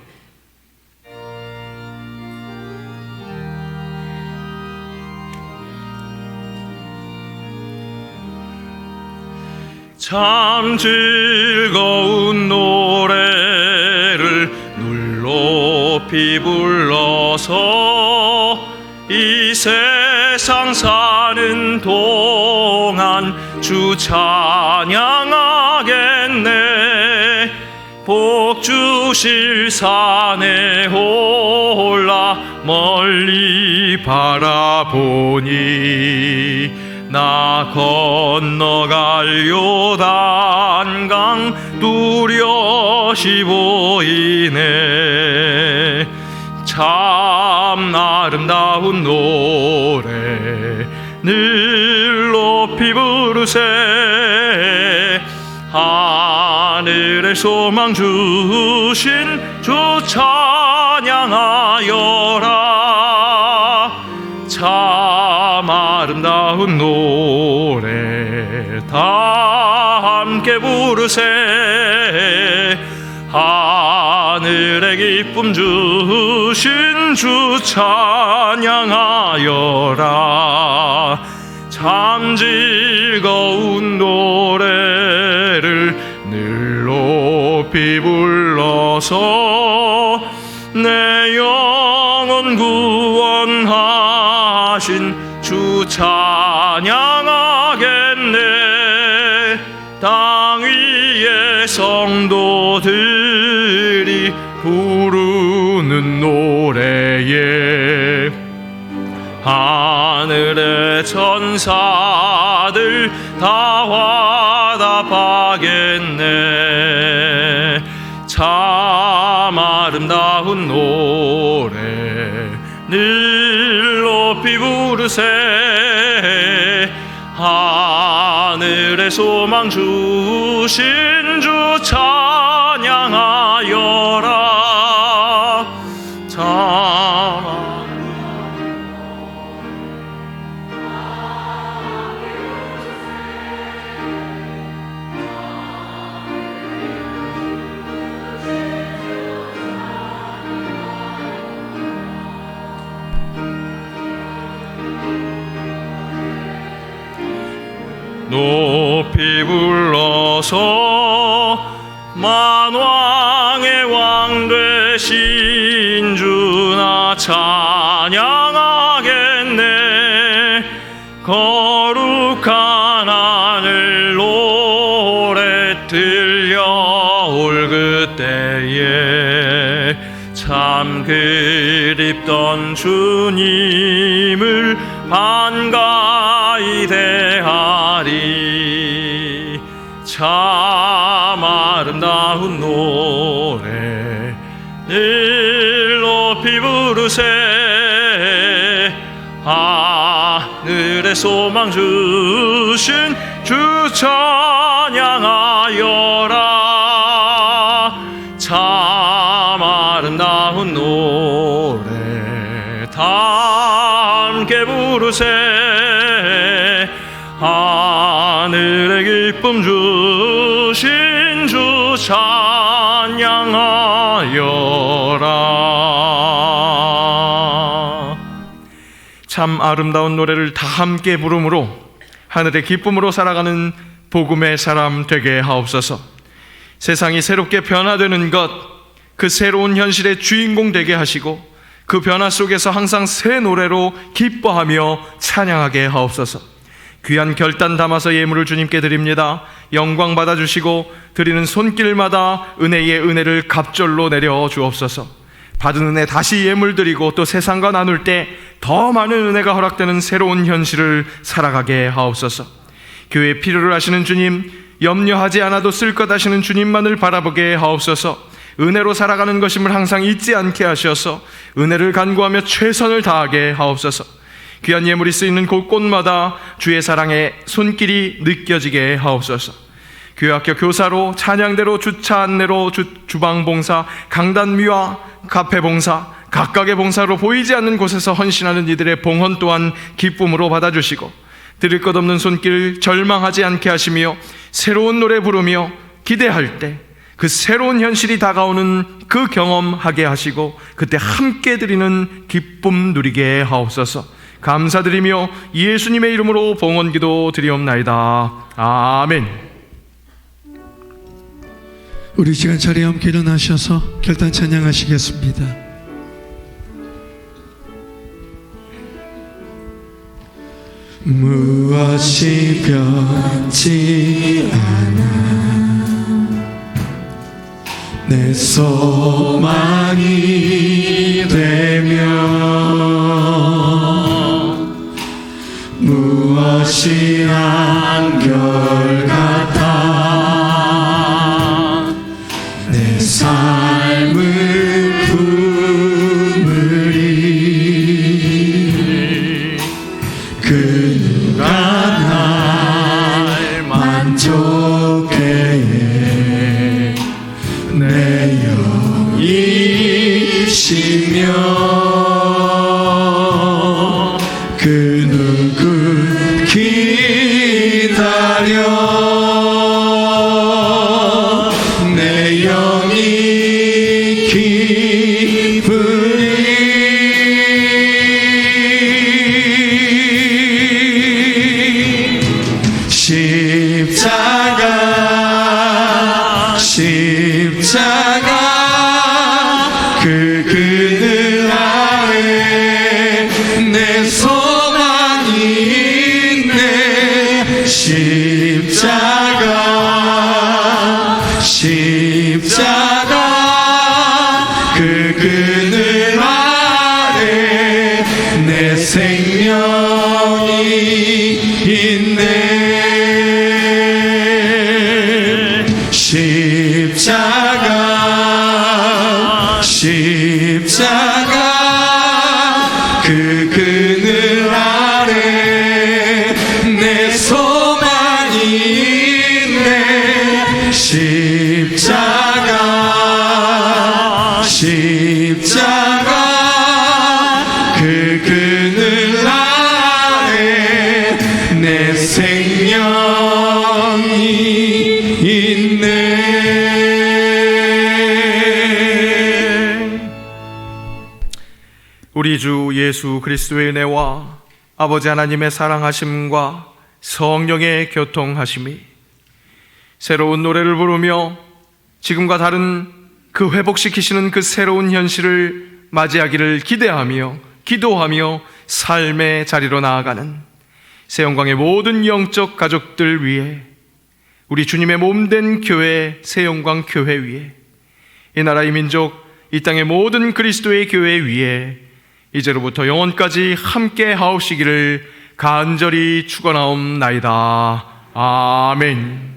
참 즐거운 노래를 눈 높이 불러서 이 세상 사는 동안 주 찬양하겠네. 복 주실 산에 올라 멀리 바라보니 나 건너갈 요단강 뚜렷이 보이네. 참 아름다운 노래 늘 높이 부르세. 하늘의 소망 주신 주 찬양하여라. 참 아름다운 노래 다 함께 부르세. 하늘의 기쁨 주신 주 찬양하여라. 참 즐거운 노래를 늘 높이 불러서 내 영혼 구원하신 주 찬양하겠네. 땅 위의 성도들이 부르는 노래에 하늘의 천사들 다 화답하겠네. 참 아름다운 노래 늘 높이 부르세. 하늘의 소망 주신 주 찬양하여라. 참 높이 불러서 만왕의 왕 되신 주나 찬양하겠네. 거룩한 하늘 노래 들려올 그때에 참 그립던 주님을 반가이 대하리. 참 아름다운 노래 늘 높이 부르세. 하늘의 소망 주신 주 찬양하여라. 참 아름다운 노래 다 함께 부르세. 하늘의 기쁨 주신 주 찬양하여라. 참 아름다운 노래를 다 함께 부름으로 하늘의 기쁨으로 살아가는 복음의 사람 되게 하옵소서. 세상이 새롭게 변화되는 것, 그 새로운 현실의 주인공 되게 하시고 그 변화 속에서 항상 새 노래로 기뻐하며 찬양하게 하옵소서. 귀한 결단 담아서 예물을 주님께 드립니다. 영광 받아주시고 드리는 손길마다 은혜의 은혜를 갑절로 내려 주옵소서. 받은 은혜 다시 예물 드리고 또 세상과 나눌 때 더 많은 은혜가 허락되는 새로운 현실을 살아가게 하옵소서. 교회의 필요를 아시는 주님, 염려하지 않아도 쓸 것 하시는 주님만을 바라보게 하옵소서. 은혜로 살아가는 것임을 항상 잊지 않게 하셔서 은혜를 간구하며 최선을 다하게 하옵소서. 귀한 예물이 쓰이는 곳곳마다 주의 사랑의 손길이 느껴지게 하옵소서. 교회학교 교사로, 찬양대로, 주차 안내로, 주방봉사, 강단미화, 카페봉사, 각각의 봉사로 보이지 않는 곳에서 헌신하는 이들의 봉헌 또한 기쁨으로 받아주시고 드릴 것 없는 손길 절망하지 않게 하시며 새로운 노래 부르며 기대할 때 그 새로운 현실이 다가오는 그 경험하게 하시고 그때 함께 드리는 기쁨 누리게 하옵소서. 감사드리며 예수님의 이름으로 봉헌기도 드리옵나이다. 아멘. 우리 시간 자리에 함께 일어나셔서 결단 찬양하시겠습니다. 무엇이 변치 않아 내 소망이 되며 무엇이 한결같아 내 삶을 품으리 그 누가 날 만족해 내 영이시며 그 누구 기다려 내 영이 기쁘리 십자가 그 그늘 아래 내 소망이 있네 십자가 그 그늘 아래 내 생명이 있네 십자가 그 그늘 아래 내 소망이 있네 십자가 그 그늘 아래 내 생명이 있네. 우리 주 예수 그리스도의 은혜와 아버지 하나님의 사랑하심과 성령의 교통하심이 새로운 노래를 부르며 지금과 다른 그 회복시키시는 그 새로운 현실을 맞이하기를 기대하며 기도하며 삶의 자리로 나아가는 새영광의 모든 영적 가족들 위해 우리 주님의 몸된 교회 새영광 교회 위에 이 나라 이 민족 이 땅의 모든 그리스도의 교회 위에 이제로부터 영원까지 함께 하옵시기를 간절히 축원하옵나이다. 아멘.